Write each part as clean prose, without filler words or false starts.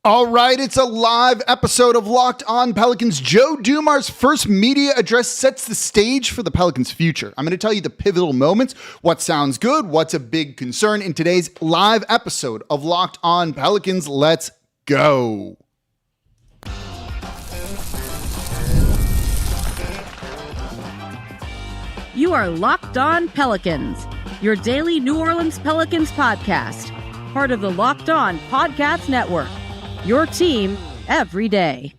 All right, it's a live episode of Locked On Pelicans. Joe Dumars' first media address sets the stage for the Pelicans' future. I'm going to tell you the pivotal moments, what sounds good, what's a big concern in today's live episode of Locked On Pelicans. Let's go. You are Locked On Pelicans, your daily New Orleans Pelicans podcast, part of the Locked On Podcast Network. Your team every day.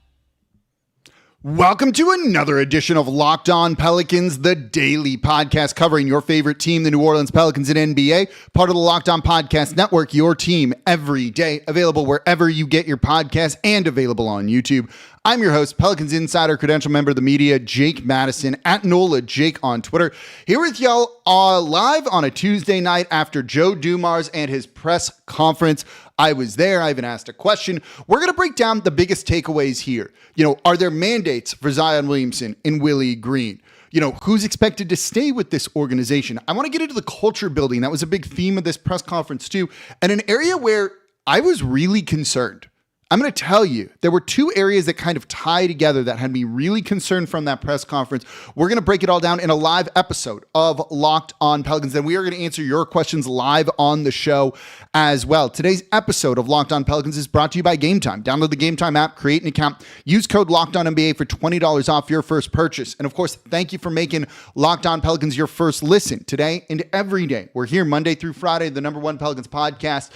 Welcome to another edition of Locked On Pelicans, the daily podcast covering your favorite team, the New Orleans Pelicans and NBA, part of the Locked On Podcast Network, your team every day, available wherever you get your podcasts and available on YouTube. I'm your host, Pelicans Insider, credential member of the media, Jake Madison, at NOLA Jake on Twitter, here with y'all live on a Tuesday night after Joe Dumars and his press conference. I was there. I even asked a question. We're going to break down the biggest takeaways here. Are there mandates for Zion Williamson and Willie Green? Who's expected to stay with this organization? I want to get into the culture building. That was a big theme of this press conference too, and an area where I was really concerned. I'm going to tell you, there were two areas that kind of tie together that had me really concerned from that press conference. We're going to break it all down in a live episode of Locked On Pelicans, and we are going to answer your questions live on the show as well. Today's episode of Locked On Pelicans is brought to you by Game Time. Download the Game Time app, create an account, use code LOCKEDONNBA for $20 off your first purchase. And of course, thank you for making Locked On Pelicans your first listen today and every day. We're here Monday through Friday, the #1 Pelicans podcast,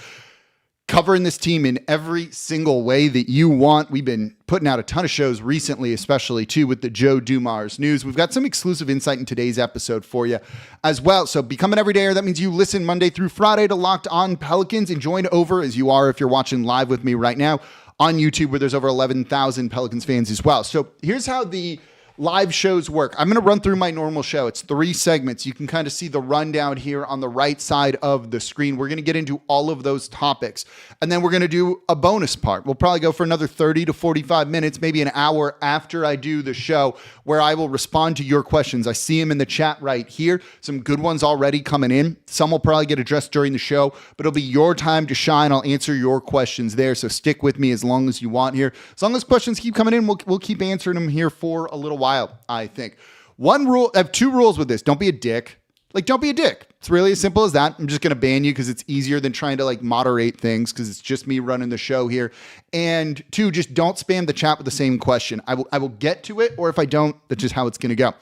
covering this team in every single way that you want. We've been putting out a ton of shows recently, especially too with the Joe Dumars news. We've got some exclusive insight in today's episode for you as well. So become an everydayer. That means you listen Monday through Friday to Locked On Pelicans and join over as you are if you're watching live with me right now on YouTube, where there's over 11,000 Pelicans fans as well. So here's how the live shows work. I'm going to run through my normal show. It's 3 segments. You can kind of see the rundown here on the right side of the screen. We're going to get into all of those topics. And then we're going to do a bonus part. We'll probably go for another 30 to 45 minutes, maybe an hour after I do the show, where I will respond to your questions. I see them in the chat right here. Some good ones already coming in. Some will probably get addressed during the show, but it'll be your time to shine. I'll answer your questions there. So stick with me as long as you want here. As long as questions keep coming in, we'll keep answering them here for a little while, I think. One rule, I have 2 rules with this. Don't be a dick. Don't be a dick. It's really as simple as that. I'm just going to ban you because it's easier than trying to moderate things, because it's just me running the show here. And 2, just don't spam the chat with the same question. I will get to it, or if I don't, that's just how it's going to go.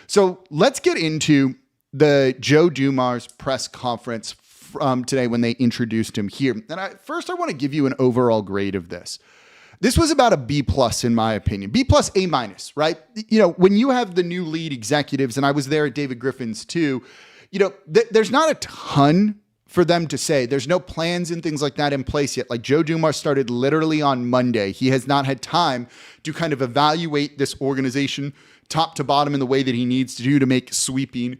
So let's get into the Joe Dumars press conference from today when they introduced him here. And first I want to give you an overall grade of this. This was about a B+ in my opinion. B+, A-, right? When you have the new lead executives, and I was there at David Griffin's too, there's not a ton for them to say. There's no plans and things like that in place yet. Joe Dumars started literally on Monday. He has not had time to kind of evaluate this organization top to bottom in the way that he needs to do to make sweeping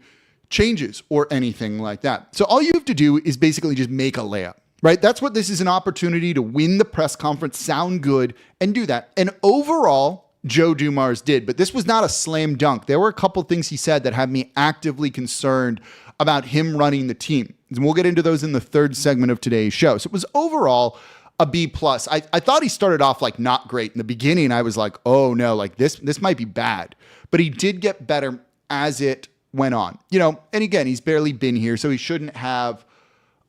changes or anything like that. So all you have to do is basically just make a layup. Right? That's what this is, an opportunity to win the press conference, sound good, and do that. And overall, Joe Dumars did, but this was not a slam dunk. There were a couple things he said that had me actively concerned about him running the team. And we'll get into those in the 3rd segment of today's show. So it was overall a B+. I thought he started off not great. In the beginning, I was like, oh no, this might be bad. But he did get better as it went on. And again, he's barely been here, so he shouldn't have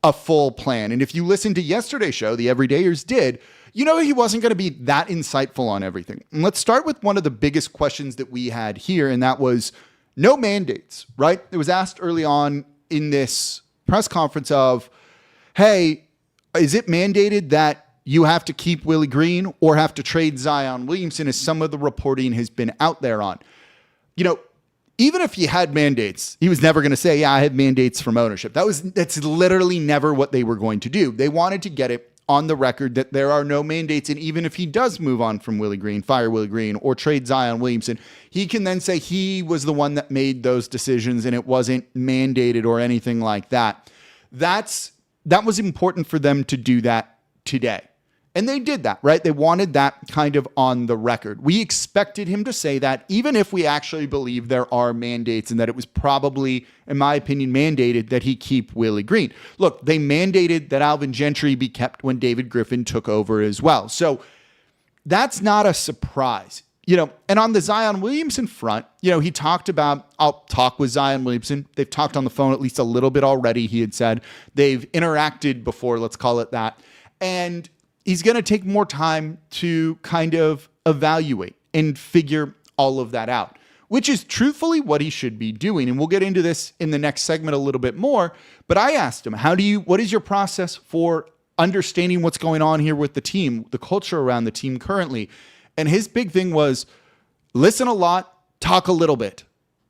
a full plan. And if you listen to yesterday's show, the Everydayers did, he wasn't going to be that insightful on everything. And let's start with one of the biggest questions that we had here, and that was no mandates, right? It was asked early on in this press conference of, hey, is it mandated that you have to keep Willie Green or have to trade Zion Williamson, as some of the reporting has been out there on? Even if he had mandates, he was never going to say, yeah, I have mandates from ownership. That's literally never what they were going to do. They wanted to get it on the record that there are no mandates. And even if he does move on from Willie Green, fire Willie Green, or trade Zion Williamson, he can then say he was the one that made those decisions and it wasn't mandated or anything like that. That was important for them to do that today. And they did that, right? They wanted that kind of on the record. We expected him to say that, even if we actually believe there are mandates and that it was probably, in my opinion, mandated that he keep Willie Green. Look, they mandated that Alvin Gentry be kept when David Griffin took over as well. So that's not a surprise. And on the Zion Williamson front, he talked about, I'll talk with Zion Williamson. They've talked on the phone at least a little bit already, he had said. They've interacted before, let's call it that. And he's going to take more time to kind of evaluate and figure all of that out, which is truthfully what he should be doing. And we'll get into this in the next segment a little bit more. But I asked him, what is your process for understanding what's going on here with the team, the culture around the team currently? And his big thing was listen a lot, talk a little bit.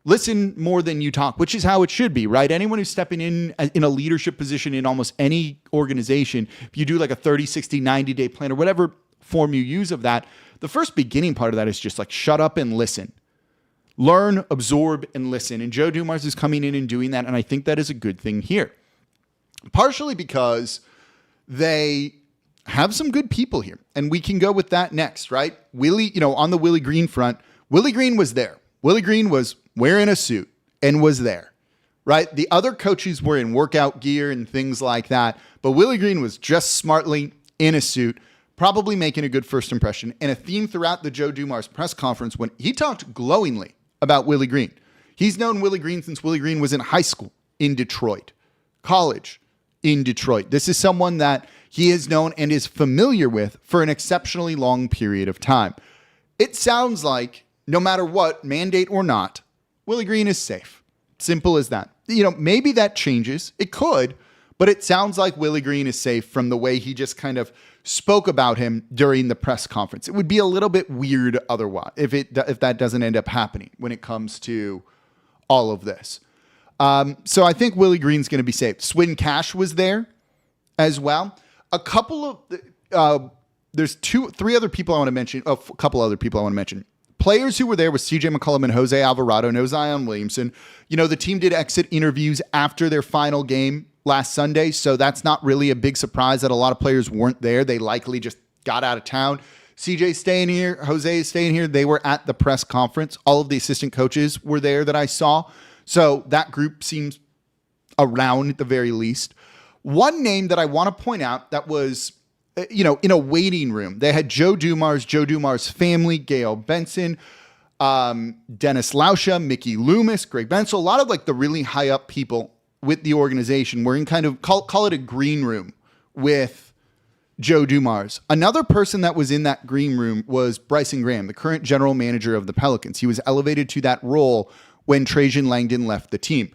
Listen more than you talk, which is how it should be, right? Anyone who's stepping in a leadership position in almost any organization, if you do like a 30, 60, 90-day plan or whatever form you use of that, the first beginning part of that is just like shut up and listen. Learn, absorb, and listen. And Joe Dumars is coming in and doing that, and I think that is a good thing here. Partially because they have some good people here, and we can go with that next, right? Willie, on the Willie Green front, Willie Green was there. Willie Green was wearing a suit and was there, right? The other coaches were in workout gear and things like that, but Willie Green was just smartly in a suit, probably making a good first impression. And a theme throughout the Joe Dumars press conference when he talked glowingly about Willie Green. He's known Willie Green since Willie Green was in high school in Detroit, college in Detroit. This is someone that he has known and is familiar with for an exceptionally long period of time. It sounds like no matter what, mandate or not, Willie Green is safe. Simple as that. Maybe that changes. It could, but it sounds like Willie Green is safe from the way he just kind of spoke about him during the press conference. It would be a little bit weird otherwise if that doesn't end up happening when it comes to all of this. So I think Willie Green's going to be safe. Swin Cash was there as well. A couple of there's three other people I want to mention. A couple other people I want to mention. Players who were there was CJ McCollum and Jose Alvarado. No Zion Williamson. The team did exit interviews after their final game last Sunday, so that's not really a big surprise that a lot of players weren't there. They likely just got out of town. CJ staying here. Jose is staying here. They were at the press conference. All of the assistant coaches were there that I saw. So that group seems around at the very least. One name that I want to point out that was, in a waiting room, they had Joe Dumars' family, Gail Benson, Dennis Lauscha, Mickey Loomis, Greg Bensel, a lot of like the really high up people with the organization were in kind of, call it a green room with Joe Dumars. Another person that was in that green room was Bryson Graham, the current general manager of the Pelicans. He was elevated to that role when Trajan Langdon left the team.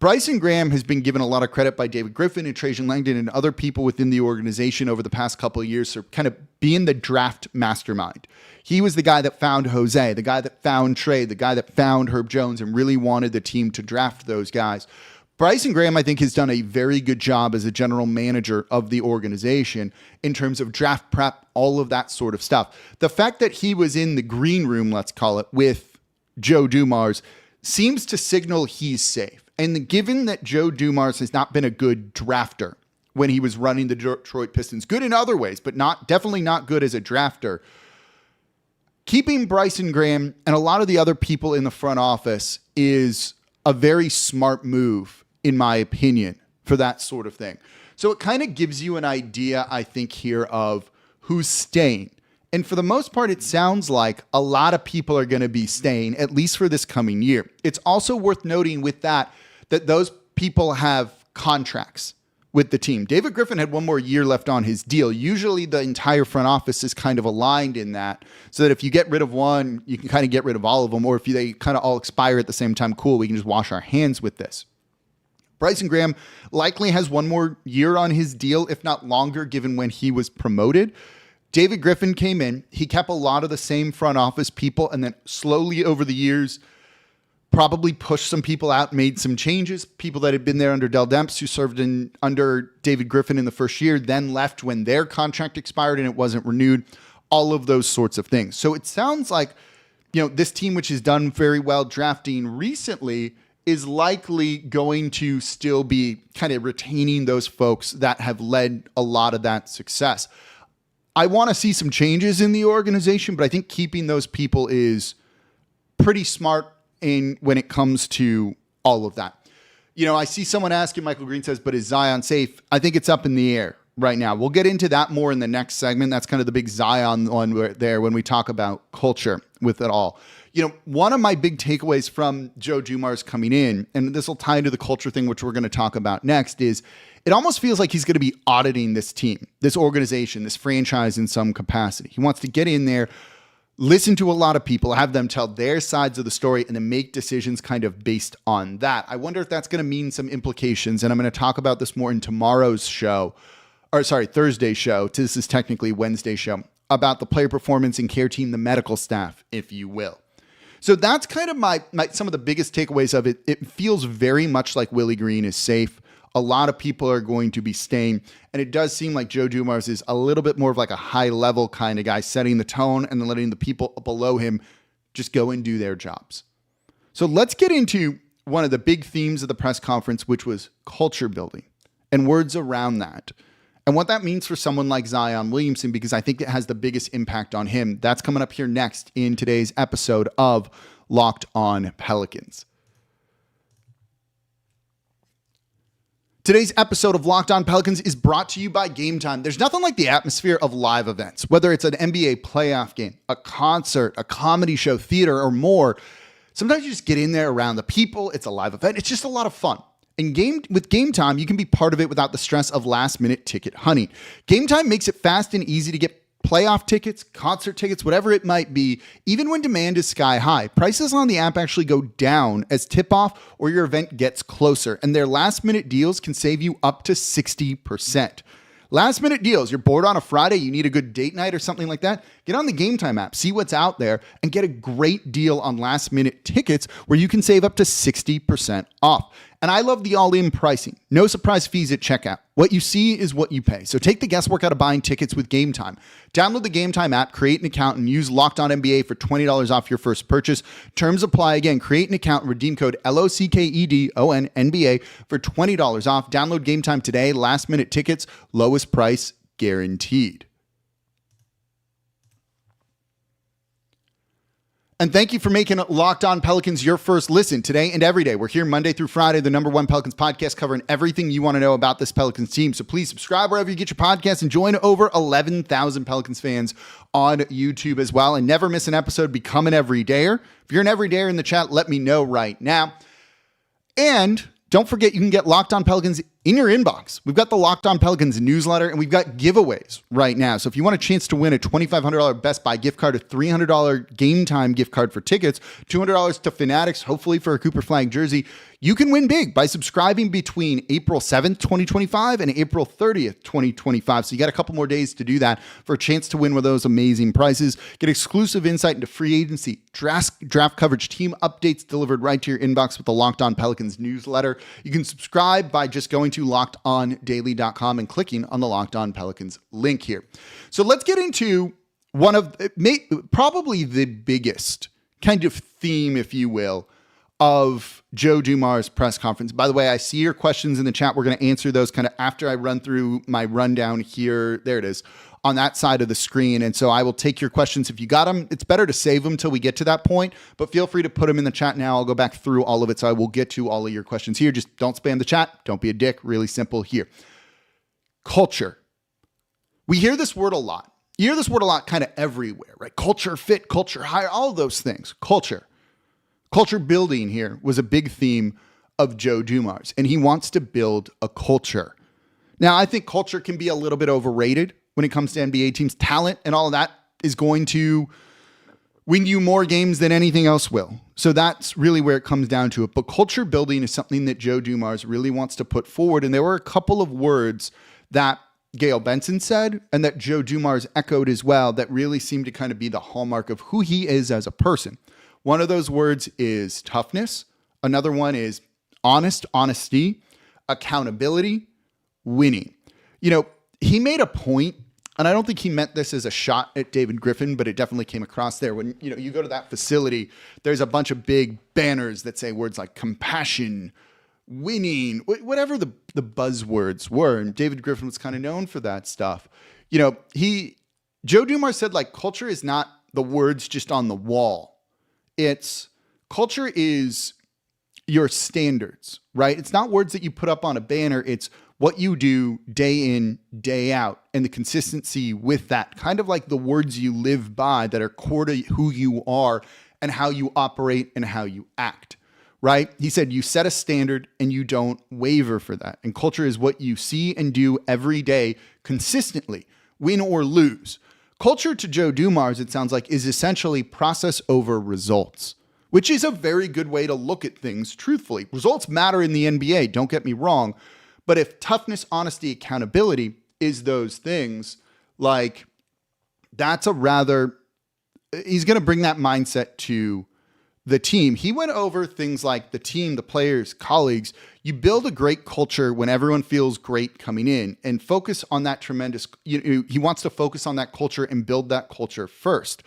Bryson Graham has been given a lot of credit by David Griffin and Trajan Langdon and other people within the organization over the past couple of years for kind of being the draft mastermind. He was the guy that found Jose, the guy that found Trey, the guy that found Herb Jones and really wanted the team to draft those guys. Bryson Graham, I think, has done a very good job as a general manager of the organization in terms of draft prep, all of that sort of stuff. The fact that he was in the green room, let's call it, with Joe Dumars seems to signal he's safe. And given that Joe Dumars has not been a good drafter when he was running the Detroit Pistons, good in other ways, but definitely not good as a drafter, keeping Bryson Graham and a lot of the other people in the front office is a very smart move, in my opinion, for that sort of thing. So it kind of gives you an idea, I think, here of who's staying. And for the most part, it sounds like a lot of people are going to be staying, at least for this coming year. It's also worth noting with that those people have contracts with the team. David Griffin had one more year left on his deal. Usually the entire front office is kind of aligned in that, so that if you get rid of one, you can kind of get rid of all of them, or if they kind of all expire at the same time, cool, we can just wash our hands with this. Bryson Graham likely has one more year on his deal, if not longer, given when he was promoted. David Griffin came in. He kept a lot of the same front office people, and then slowly over the years, probably pushed some people out, made some changes. People that had been there under Dell Demps, who served under David Griffin in the first year, then left when their contract expired and it wasn't renewed. All of those sorts of things. So it sounds like, this team, which has done very well drafting recently, is likely going to still be kind of retaining those folks that have led a lot of that success. I want to see some changes in the organization, but I think keeping those people is pretty smart when it comes to all of that. I see someone asking, Michael Green says, but is Zion safe? I think it's up in the air right now. We'll get into that more in the next segment. That's kind of the big Zion one there when we talk about culture with it all. One of my big takeaways from Joe Dumars coming in, and this will tie into the culture thing, which we're going to talk about next, is it almost feels like he's going to be auditing this team, this organization, this franchise in some capacity. He wants to get in there, listen to a lot of people, have them tell their sides of the story, and then make decisions kind of based on that. I wonder if that's going to mean some implications, and I'm going to talk about this more in tomorrow's show, Thursday's show. This is technically Wednesday's show, about the player performance and care team, the medical staff, if you will. So that's kind of my some of the biggest takeaways of it. It feels very much like Willie Green is safe. A lot of people are going to be staying. And it does seem like Joe Dumars is a little bit more of like a high-level kind of guy, setting the tone and then letting the people below him just go and do their jobs. So let's get into one of the big themes of the press conference, which was culture building and words around that. And what that means for someone like Zion Williamson, because I think it has the biggest impact on him. That's coming up here next in today's episode of Locked On Pelicans. Today's episode of Locked On Pelicans is brought to you by Game Time. There's nothing like the atmosphere of live events, whether it's an NBA playoff game, a concert, a comedy show, theater, or more. Sometimes you just get in there around the people. It's a live event. It's just a lot of fun. And with Game Time, you can be part of it without the stress of last-minute ticket hunting. Game Time makes it fast and easy to get playoff tickets, concert tickets, whatever it might be, even when demand is sky high. Prices on the app actually go down as tip-off or your event gets closer, and their last-minute deals can save you up to 60%. Last-minute deals. You're bored on a Friday, you need a good date night or something like that? Get on the Game Time app, see what's out there, and get a great deal on last-minute tickets where you can save up to 60% off. And I love the all-in pricing. No surprise fees at checkout. What you see is what you pay. So take the guesswork out of buying tickets with Game Time. Download the Game Time app, create an account, and use Locked On NBA for $20 off your first purchase. Terms apply. Again, create an account and redeem code LOCKEDON NBA for $20 off. Download Game Time today. Last-minute tickets, lowest price guaranteed. And thank you for making Locked On Pelicans your first listen today and every day. We're here Monday through Friday, the #1 Pelicans podcast, covering everything you want to know about this Pelicans team. So please subscribe wherever you get your podcasts and join over 11,000 Pelicans fans on YouTube as well. And never miss an episode. Become an everydayer. If you're an everydayer in the chat, let me know right now. And don't forget, you can get Locked On Pelicans in your inbox. We've got the Locked On Pelicans newsletter, and we've got giveaways right now. So if you want a chance to win a $2,500 Best Buy gift card, a $300 Game Time gift card for tickets, $200 to Fanatics, hopefully for a Cooper Flag jersey, you can win big by subscribing between April 7th, 2025 and April 30th, 2025. So you got a couple more days to do that for a chance to win one of those amazing prizes. Get exclusive insight into free agency, draft coverage, team updates delivered right to your inbox with the Locked On Pelicans newsletter. You can subscribe by just going to lockedondaily.com and clicking on the Locked On Pelicans link here. So let's get into one of probably the biggest kind of theme, if you will, of Joe Dumars' press conference. By the way, I see your questions in the chat. We're going to answer those kind of after I run through my rundown here. There it is on that side of the screen. And so I will take your questions. If you got them, it's better to save them till we get to that point, but feel free to put them in the chat now. I'll go back through all of it. So I will get to all of your questions here. Just don't spam the chat. Don't be a dick. Really simple here. Culture. We hear this word a lot. You hear this word a lot kind of everywhere, right? Culture, fit, culture, hire, all of those things. Culture. Culture building here was a big theme of Joe Dumars, and he wants to build a culture. Now, I think culture can be a little bit overrated when it comes to NBA teams. Talent and all of that is going to win you more games than anything else will. So that's really where it comes down to it. But culture building is something that Joe Dumars really wants to put forward. And there were a couple of words that Gail Benson said and that Joe Dumars echoed as well that really seemed to kind of be the hallmark of who he is as a person. One of those words is toughness. Another one is honesty, accountability, winning. You know, he made a point, and I don't think he meant this as a shot at David Griffin, but it definitely came across there. When you go to that facility, there's a bunch of big banners that say words like compassion, winning, whatever the buzzwords were. And David Griffin was kind of known for that stuff. Joe Dumars said, like, culture is not the words just on the wall. Culture is your standards, right? It's not words that you put up on a banner. It's what you do day in, day out, and the consistency with that, kind of like the words you live by that are core to who you are and how you operate and how you act, right? He said, you set a standard and you don't waver for that. And culture is what you see and do every day consistently, win or lose. Culture to Joe Dumars, it sounds like, is essentially process over results, which is a very good way to look at things truthfully. Results matter in the NBA, don't get me wrong. But if toughness, honesty, accountability is those things, like that's a rather, he's going to bring that mindset to the team. He went over things like the team, the players, colleagues. You build a great culture when everyone feels great coming in and focus on that tremendous, he wants to focus on that culture and build that culture first.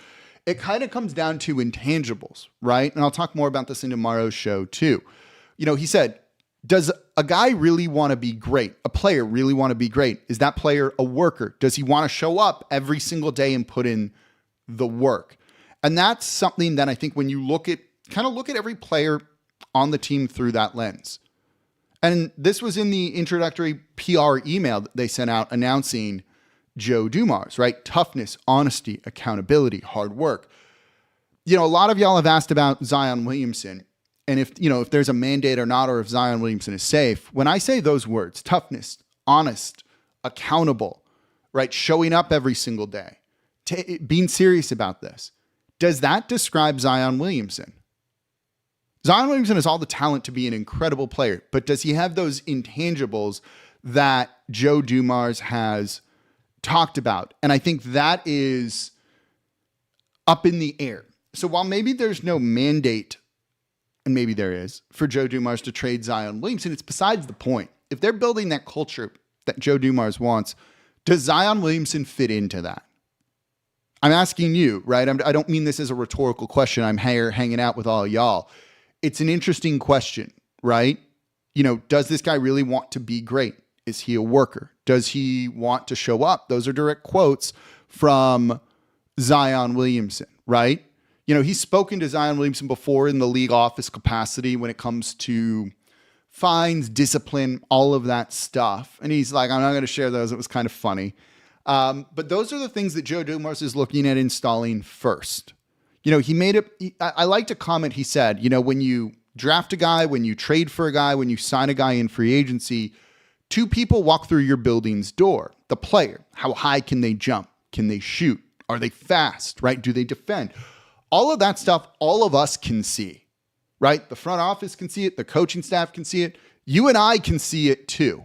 It kind of comes down to intangibles, right? And I'll talk more about this in tomorrow's show too. He said, does a guy really want to be great? A player really want to be great? Is that player a worker? Does he want to show up every single day and put in the work? And that's something that I think when you look at every player on the team through that lens. And this was in the introductory PR email that they sent out announcing Joe Dumars, right? Toughness, honesty, accountability, hard work. A lot of y'all have asked about Zion Williamson and if there's a mandate or not, or if Zion Williamson is safe. When I say those words, toughness, honest, accountable, right? Showing up every single day, being serious about this. Does that describe Zion Williamson? Zion Williamson has all the talent to be an incredible player, but does he have those intangibles that Joe Dumars has talked about? And I think that is up in the air. So while maybe there's no mandate, and maybe there is, for Joe Dumars to trade Zion Williamson, it's besides the point. If they're building that culture that Joe Dumars wants, does Zion Williamson fit into that? I'm asking you, right? I don't mean this as a rhetorical question. I'm here hanging out with all y'all. It's an interesting question, right? Does this guy really want to be great? Is he a worker? Does he want to show up? Those are direct quotes from Zion Williamson, right? He's spoken to Zion Williamson before in the league office capacity when it comes to fines, discipline, all of that stuff. And he's like, I'm not going to share those. It was kind of funny. But those are the things that Joe Dumars is looking at installing first. He made it. I liked a comment he said, when you draft a guy, when you trade for a guy, when you sign a guy in free agency, two people walk through your building's door. The player, how high can they jump? Can they shoot? Are they fast, right? Do they defend? All of that stuff, all of us can see, right? The front office can see it. The coaching staff can see it. You and I can see it too.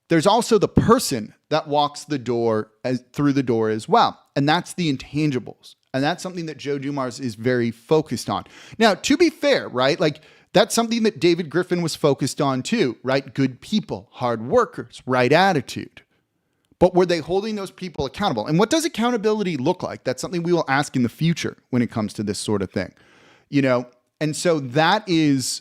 There's also the person that walks through the door as well. And that's the intangibles. And that's something that Joe Dumars is very focused on. Now, to be fair, right? Like that's something that David Griffin was focused on too, right? Good people, hard workers, right attitude. But were they holding those people accountable? And what does accountability look like? That's something we will ask in the future when it comes to this sort of thing, And so that is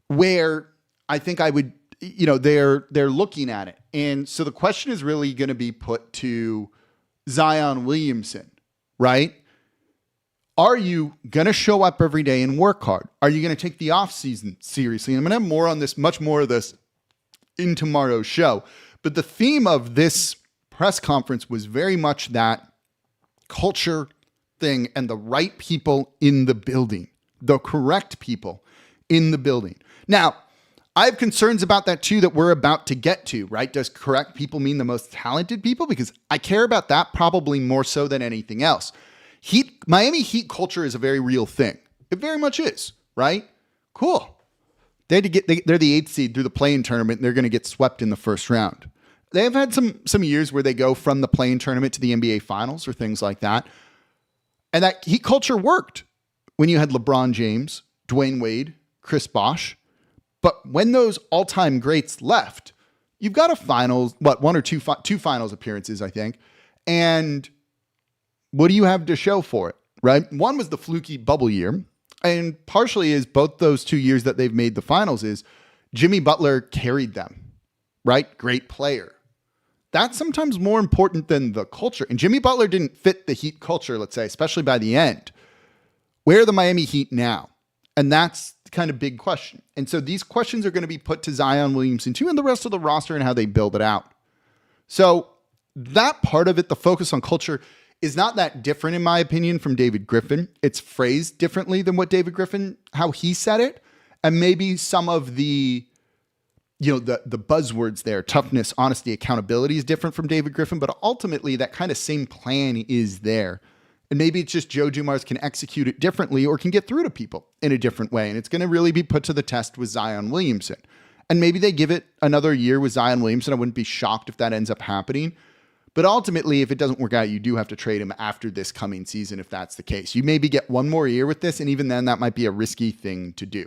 where I think I would, they're looking at it. And so the question is really going to be put to Zion Williamson, right? Are you going to show up every day and work hard? Are you going to take the off season seriously? And I'm going to have more on this, much more of this in tomorrow's show. But the theme of this press conference was very much that culture thing and the right people in the building, the correct people in the building. Now, I have concerns about that too that we're about to get to, right? Does correct people mean the most talented people? Because I care about that probably more so than anything else. Miami Heat culture is a very real thing. It very much is, right? Cool. They're the 8th seed through the play-in tournament, and they're going to get swept in the first round. They have had some years where they go from the play-in tournament to the NBA Finals or things like that. And that Heat culture worked when you had LeBron James, Dwayne Wade, Chris Bosh. But when those all-time greats left, you've got a finals, one or two finals appearances, I think. And what do you have to show for it, right? One was the fluky bubble year. And partially is both those 2 years that they've made the finals is Jimmy Butler carried them, right? Great player. That's sometimes more important than the culture. And Jimmy Butler didn't fit the Heat culture, let's say, especially by the end. Where are the Miami Heat now? And that's the kind of big question. And so these questions are going to be put to Zion Williamson too, and the rest of the roster and how they build it out. So that part of it, the focus on culture, is not that different, in my opinion, from David Griffin. It's phrased differently than what David Griffin, how he said it. And maybe some of the, the buzzwords there, toughness, honesty, accountability, is different from David Griffin. But ultimately, that kind of same plan is there. And maybe it's just Joe Dumars can execute it differently or can get through to people in a different way. And it's going to really be put to the test with Zion Williamson. And maybe they give it another year with Zion Williamson. I wouldn't be shocked if that ends up happening. But ultimately, if it doesn't work out, you do have to trade him after this coming season if that's the case. You maybe get one more year with this, and even then, that might be a risky thing to do.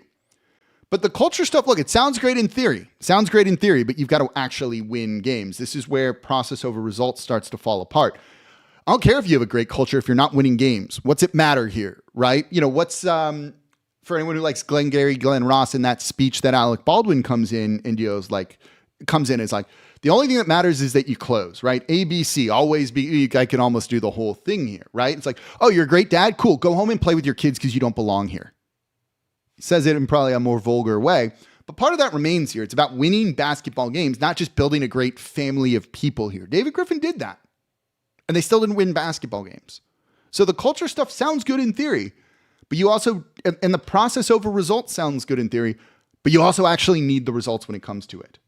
But the culture stuff, look, it sounds great in theory. But you've got to actually win games. This is where process over results starts to fall apart. I don't care if you have a great culture if you're not winning games. What's it matter here, right? What's for anyone who likes Glenn Ross in that speech that Alec Baldwin comes in and is like, the only thing that matters is that you close, right? ABC, always be, I can almost do the whole thing here, right? It's like, oh, you're a great dad? Cool. Go home and play with your kids because you don't belong here. He says it in probably a more vulgar way, but part of that remains here. It's about winning basketball games, not just building a great family of people here. David Griffin did that, and they still didn't win basketball games. So the culture stuff sounds good in theory, but you also, and the process over results sounds good in theory, but you also actually need the results when it comes to it.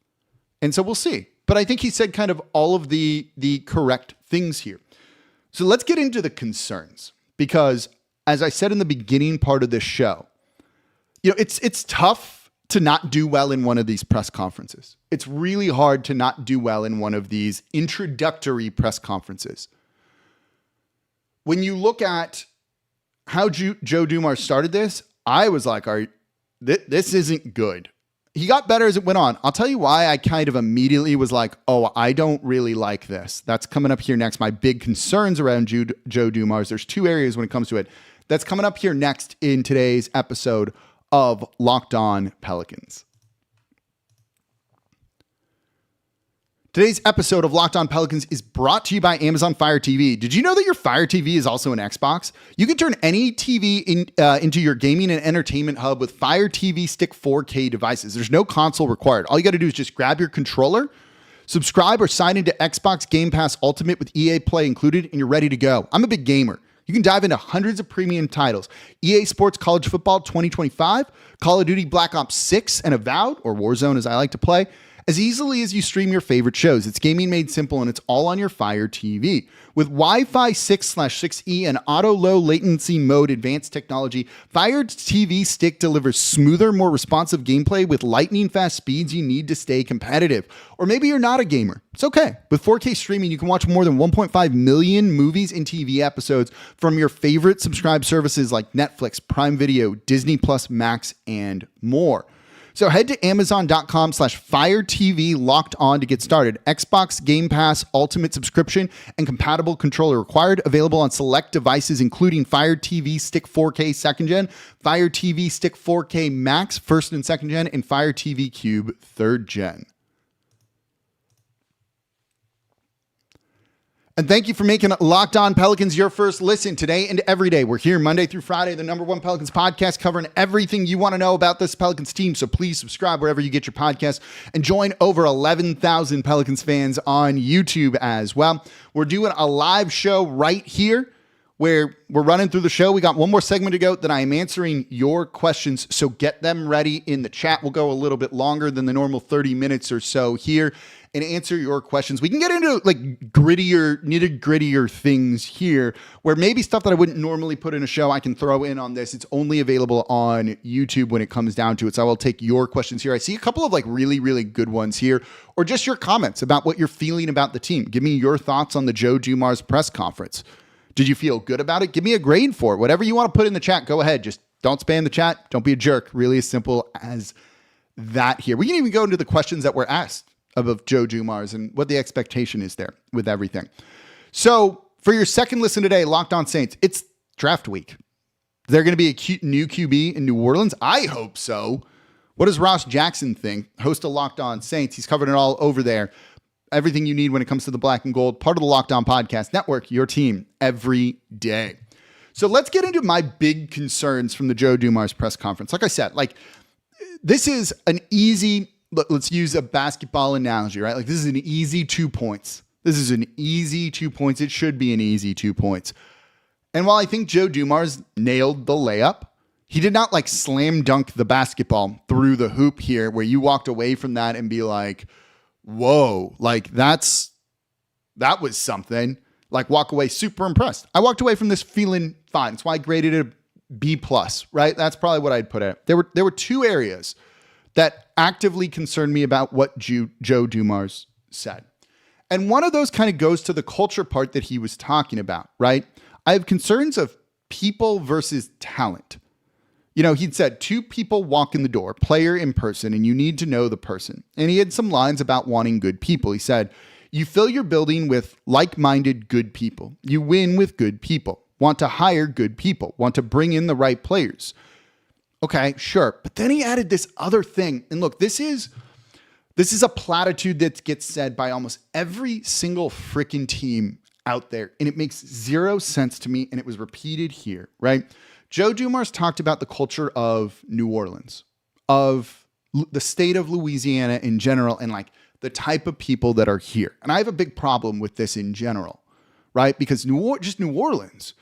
And so we'll see. But I think he said kind of all of the correct things here. So let's get into the concerns, because as I said in the beginning part of this show, it's tough to not do well in one of these press conferences. It's really hard to not do well in one of these introductory press conferences. When you look at how Joe Dumars started this, I was like, this isn't good. He got better as it went on. I'll tell you why I kind of immediately was like, oh, I don't really like this. That's coming up here next. My big concerns around Joe Dumars. There's two areas when it comes to it. That's coming up here next in today's episode of Locked On Pelicans. Today's episode of Locked On Pelicans is brought to you by Amazon Fire TV. Did you know that your Fire TV is also an Xbox? You can turn any TV into your gaming and entertainment hub with Fire TV Stick 4K devices. There's no console required. All you got to do is just grab your controller, subscribe or sign into Xbox Game Pass Ultimate with EA Play included, and you're ready to go. I'm a big gamer. You can dive into hundreds of premium titles. EA Sports College Football 2025, Call of Duty Black Ops 6 and Avowed, or Warzone as I like to play, as easily as you stream your favorite shows. It's gaming made simple, and it's all on your Fire TV. With Wi-Fi 6/6E and auto low latency mode advanced technology, Fire TV Stick delivers smoother, more responsive gameplay with lightning fast speeds you need to stay competitive. Or maybe you're not a gamer. It's okay. With 4K streaming, you can watch more than 1.5 million movies and TV episodes from your favorite subscribed services like Netflix, Prime Video, Disney Plus Max, and more. So head to Amazon.com/Fire TV Locked On to get started. Xbox Game Pass Ultimate subscription and compatible controller required. Available on select devices, including Fire TV Stick 4K 2nd Gen, Fire TV Stick 4K Max 1st and 2nd Gen, and Fire TV Cube 3rd Gen. And thank you for making Locked On Pelicans your first listen today and every day. We're here Monday through Friday, the #1 Pelicans podcast, covering everything you want to know about this Pelicans team. So please subscribe wherever you get your podcasts and join over 11,000 Pelicans fans on YouTube as well. We're doing a live show right here where we're running through the show. We got one more segment to go that I am answering your questions. So get them ready in the chat. We'll go a little bit longer than the normal 30 minutes or so here and answer your questions. We can get into like nitty-grittier things here where maybe stuff that I wouldn't normally put in a show I can throw in on this. It's only available on YouTube when it comes down to it. So I will take your questions here. I see a couple of like really, really good ones here, or just your comments about what you're feeling about the team. Give me your thoughts on the Joe Dumars press conference. Did you feel good about it? Give me a grade for it. Whatever you want to put in the chat, go ahead. Just don't spam the chat. Don't be a jerk. Really as simple as that here. We can even go into the questions that were asked of Joe Dumars and what the expectation is there with everything. So for your second listen today, Locked On Saints, it's draft week. They're going to be a new QB in New Orleans? I hope so. What does Ross Jackson think? Host of Locked On Saints. He's covered it all over there. Everything you need when it comes to the black and gold, part of the Locked On Podcast Network, your team every day. So let's get into my big concerns from the Joe Dumars press conference. Like I said, this is an easy, let's use a basketball analogy, right? Like this is an easy 2 points. This is an easy 2 points. It should be an easy 2 points. And while I think Joe Dumars nailed the layup, he did not slam dunk the basketball through the hoop here where you walked away from that and be like, whoa, that was something. Walk away super impressed. I walked away from this feeling fine. That's why I graded it a B+, right? That's probably what I'd put it. There were two areas that actively concerned me about what Joe Dumars said. And one of those kind of goes to the culture part that he was talking about, right? I have concerns of people versus talent. He'd said 2 people walk in the door, player in person, and you need to know the person. And he had some lines about wanting good people. He said, you fill your building with like-minded good people. You win with good people. Want to hire good people. Want to bring in the right players. Okay, sure. But then he added this other thing. And look, this is a platitude that gets said by almost every single freaking team out there. And it makes zero sense to me. And it was repeated here, right? Joe Dumars talked about the culture of New Orleans, of the state of Louisiana in general, and the type of people that are here. And I have a big problem with this in general, right? Because New Orleans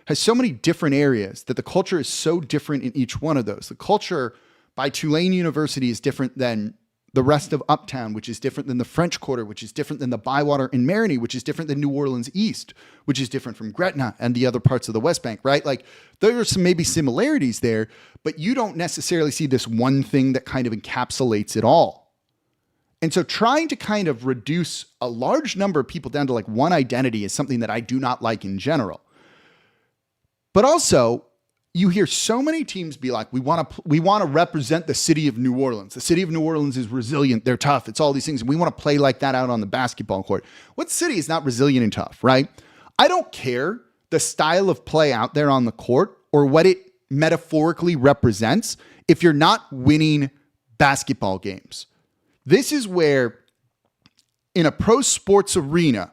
has so many different areas that the culture is so different in each one of those. The culture by Tulane University is different than the rest of Uptown, which is different than the French Quarter, which is different than the Bywater and Marigny, which is different than New Orleans East, which is different from Gretna and the other parts of the West Bank, right? There are some maybe similarities there, but you don't necessarily see this one thing that kind of encapsulates it all. And so trying to kind of reduce a large number of people down to one identity is something that I do not like in general. But also, you hear so many teams be like, we want to represent the city of New Orleans. The city of New Orleans is resilient. They're tough. It's all these things. And we want to play like that out on the basketball court. What city is not resilient and tough, right? I don't care the style of play out there on the court or what it metaphorically represents if you're not winning basketball games. This is where, in a pro sports arena,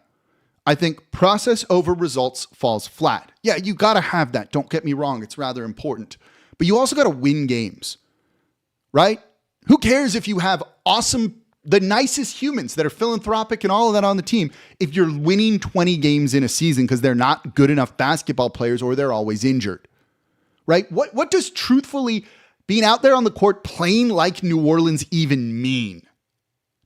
I think process over results falls flat. Yeah, you got to have that. Don't get me wrong. It's rather important. But you also got to win games, right? Who cares if you have the nicest humans that are philanthropic and all of that on the team if you're winning 20 games in a season because they're not good enough basketball players or they're always injured, right? What does truthfully being out there on the court playing like New Orleans even mean?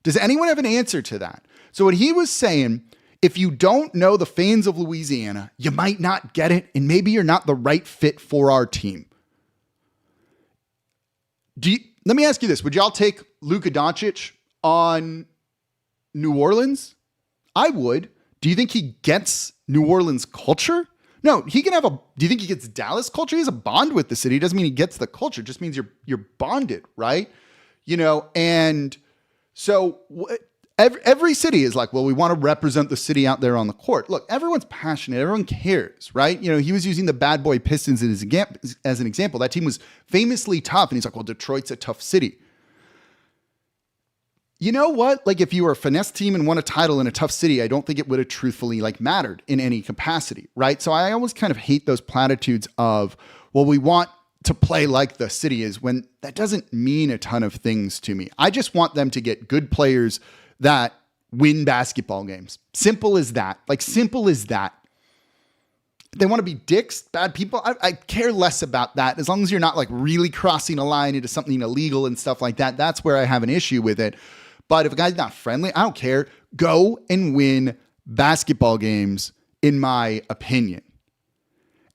Does anyone have an answer to that? So what he was saying, if you don't know the fans of Louisiana, you might not get it, and maybe you're not the right fit for our team. Let me ask you this. Would y'all take Luka Doncic on New Orleans? I would. Do you think he gets New Orleans culture? No, he can have do you think he gets Dallas culture? He has a bond with the city. It doesn't mean he gets the culture. It just means you're bonded, right? And so every city is like, well, we want to represent the city out there on the court. Look, everyone's passionate. Everyone cares, right? He was using the bad boy Pistons as an example. That team was famously tough. And he's like, well, Detroit's a tough city. You know what? If you were a finesse team and won a title in a tough city, I don't think it would have truthfully mattered in any capacity, right? So I always kind of hate those platitudes of, well, we want to play like the city is, when that doesn't mean a ton of things to me. I just want them to get good players that win basketball games. Simple as that. Simple as that. They want to be dicks, bad people. I care less about that. As long as you're not really crossing a line into something illegal and stuff like that, that's where I have an issue with it. But if a guy's not friendly, I don't care. Go and win basketball games, in my opinion.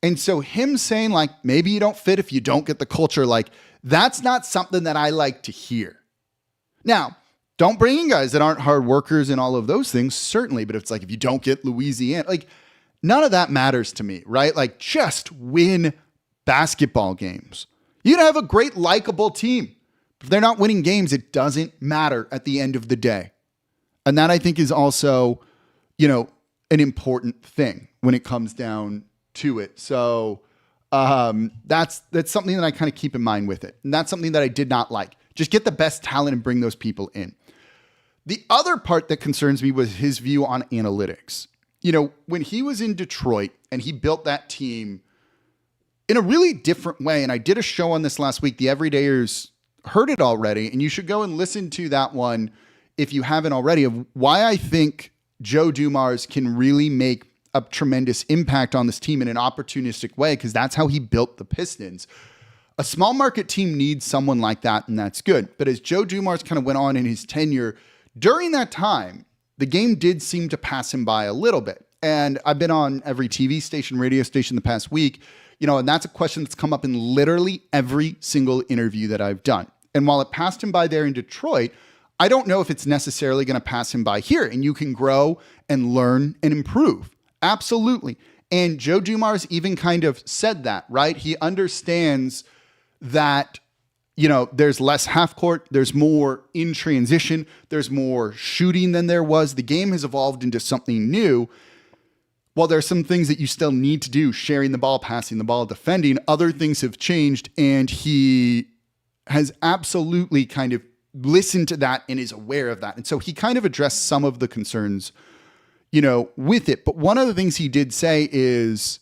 And so him saying maybe you don't fit if you don't get the culture, that's not something that I like to hear. Now, don't bring in guys that aren't hard workers and all of those things, certainly. But it's if you don't get Louisiana, none of that matters to me, right? Just win basketball games. You can have a great, likable team. If they're not winning games, it doesn't matter at the end of the day. And that, I think, is also, an important thing when it comes down to it. So that's something that I kind of keep in mind with it. And that's something that I did not like. Just get the best talent and bring those people in. The other part that concerns me was his view on analytics. When he was in Detroit and he built that team in a really different way. And I did a show on this last week. The Everydayers heard it already, and you should go and listen to that one if you haven't already, of why I think Joe Dumars can really make a tremendous impact on this team in an opportunistic way, because that's how he built the Pistons. A small market team needs someone like that, and that's good. But as Joe Dumars kind of went on in his tenure, during that time, the game did seem to pass him by a little bit. And I've been on every TV station, radio station the past week, and that's a question that's come up in literally every single interview that I've done. And while it passed him by there in Detroit, I don't know if it's necessarily going to pass him by here. And you can grow and learn and improve. Absolutely. And Joe Dumars even kind of said that, right? He understands that, there's less half court, there's more in transition, there's more shooting than there was. The game has evolved into something new. While there's some things that you still need to do, sharing the ball, passing the ball, defending, other things have changed. And he has absolutely kind of listened to that and is aware of that. And so he kind of addressed some of the concerns, with it. But one of the things he did say is,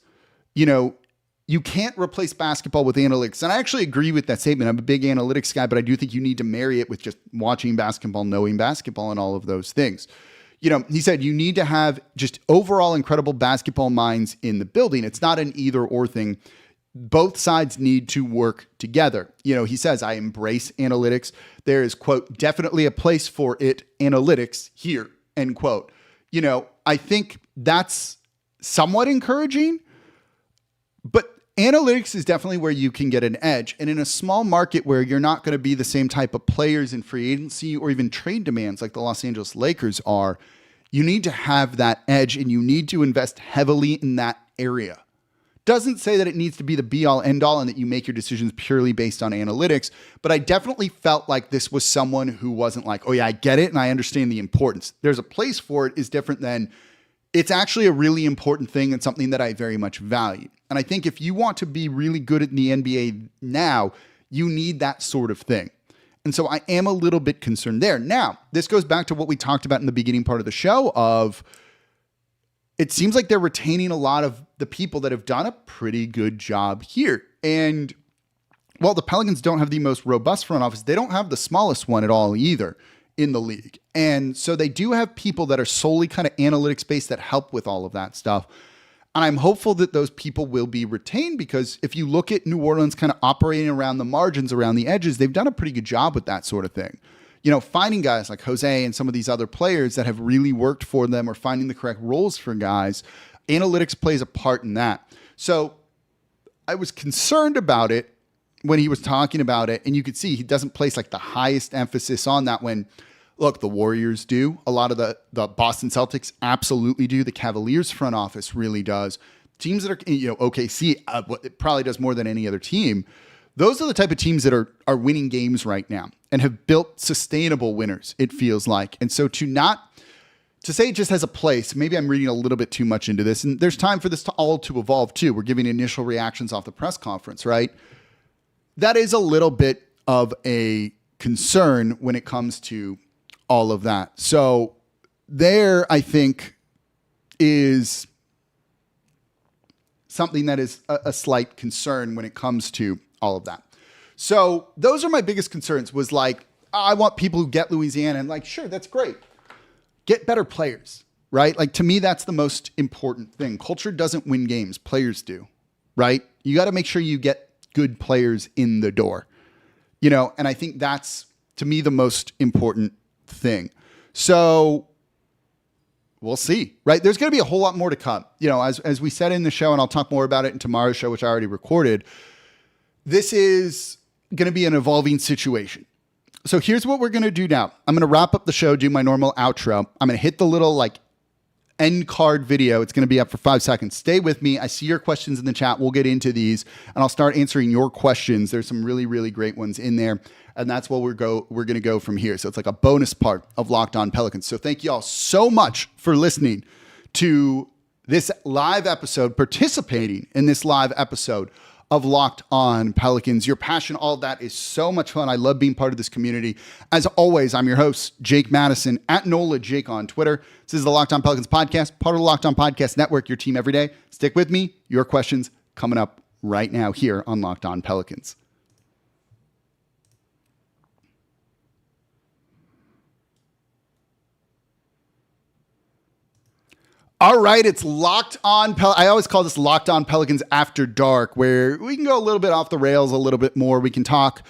you can't replace basketball with analytics. And I actually agree with that statement. I'm a big analytics guy, but I do think you need to marry it with just watching basketball, knowing basketball, and all of those things. He said you need to have just overall incredible basketball minds in the building. It's not an either or thing. Both sides need to work together. He says, I embrace analytics. There is, quote, definitely a place for it, analytics here, end quote. I think that's somewhat encouraging, but analytics is definitely where you can get an edge. And in a small market where you're not going to be the same type of players in free agency or even trade demands like the Los Angeles Lakers are, you need to have that edge, and you need to invest heavily in that area. Doesn't say that it needs to be the be all end all and that you make your decisions purely based on analytics, but I definitely felt like this was someone who wasn't like, oh yeah, I get it and I understand the importance. There's a place for it is different than it's actually a really important thing and something that I very much value. And I think if you want to be really good at the NBA now, you need that sort of thing. And so I am a little bit concerned there. Now, this goes back to what we talked about in the beginning part of the show of it seems like they're retaining a lot of the people that have done a pretty good job here. And while the Pelicans don't have the most robust front office, they don't have the smallest one at all either in the league. And so they do have people that are solely kind of analytics based that help with all of that stuff. And I'm hopeful that those people will be retained, because if you look at New Orleans kind of operating around the margins, around the edges, they've done a pretty good job with that sort of thing. Finding guys like Jose and some of these other players that have really worked for them, or finding the correct roles for guys, analytics plays a part in that. So I was concerned about it when he was talking about it, and you could see he doesn't place like the highest emphasis on that when, look, the Warriors do. A lot of the Boston Celtics absolutely do. The Cavaliers front office really does. Teams that are, OKC it probably does more than any other team. Those are the type of teams that are winning games right now and have built sustainable winners, it feels like. And so to say it just has a place, maybe I'm reading a little bit too much into this, and there's time for this to all to evolve too. We're giving initial reactions off the press conference, right? That is a little bit of a concern when it comes to all of that. So there, I think, is something that is a slight concern when it comes to all of that. So those are my biggest concerns, was like, I want people who get Louisiana, and like, sure, that's great. Get better players, right? Like, to me, that's the most important thing. Culture doesn't win games. Players do, right? You got to make sure you get good players in the door, and I think that's, to me, the most important thing. So we'll see, right? There's going to be a whole lot more to come. As we said in the show, and I'll talk more about it in tomorrow's show, which I already recorded, this is going to be an evolving situation. So here's what we're going to do now. I'm going to wrap up the show, do my normal outro. I'm going to hit the little end card video. It's going to be up for 5 seconds. Stay with me. I see your questions in the chat. We'll get into these and I'll start answering your questions. There's some really, really great ones in there. And that's where we're going to go from here. So it's like a bonus part of Locked On Pelicans. So thank you all so much for listening to this live episode, participating in this live episode of Locked On Pelicans. Your passion, all of that is so much fun. I love being part of this community. As always, I'm your host, Jake Madison, at NOLA Jake on Twitter. This is the Locked On Pelicans podcast, part of the Locked On Podcast Network, your team every day. Stick with me. Your questions coming up right now here on Locked On Pelicans. All right, it's Locked On I always call this Locked On Pelicans After Dark, where we can go a little bit off the rails a little bit more. We can talk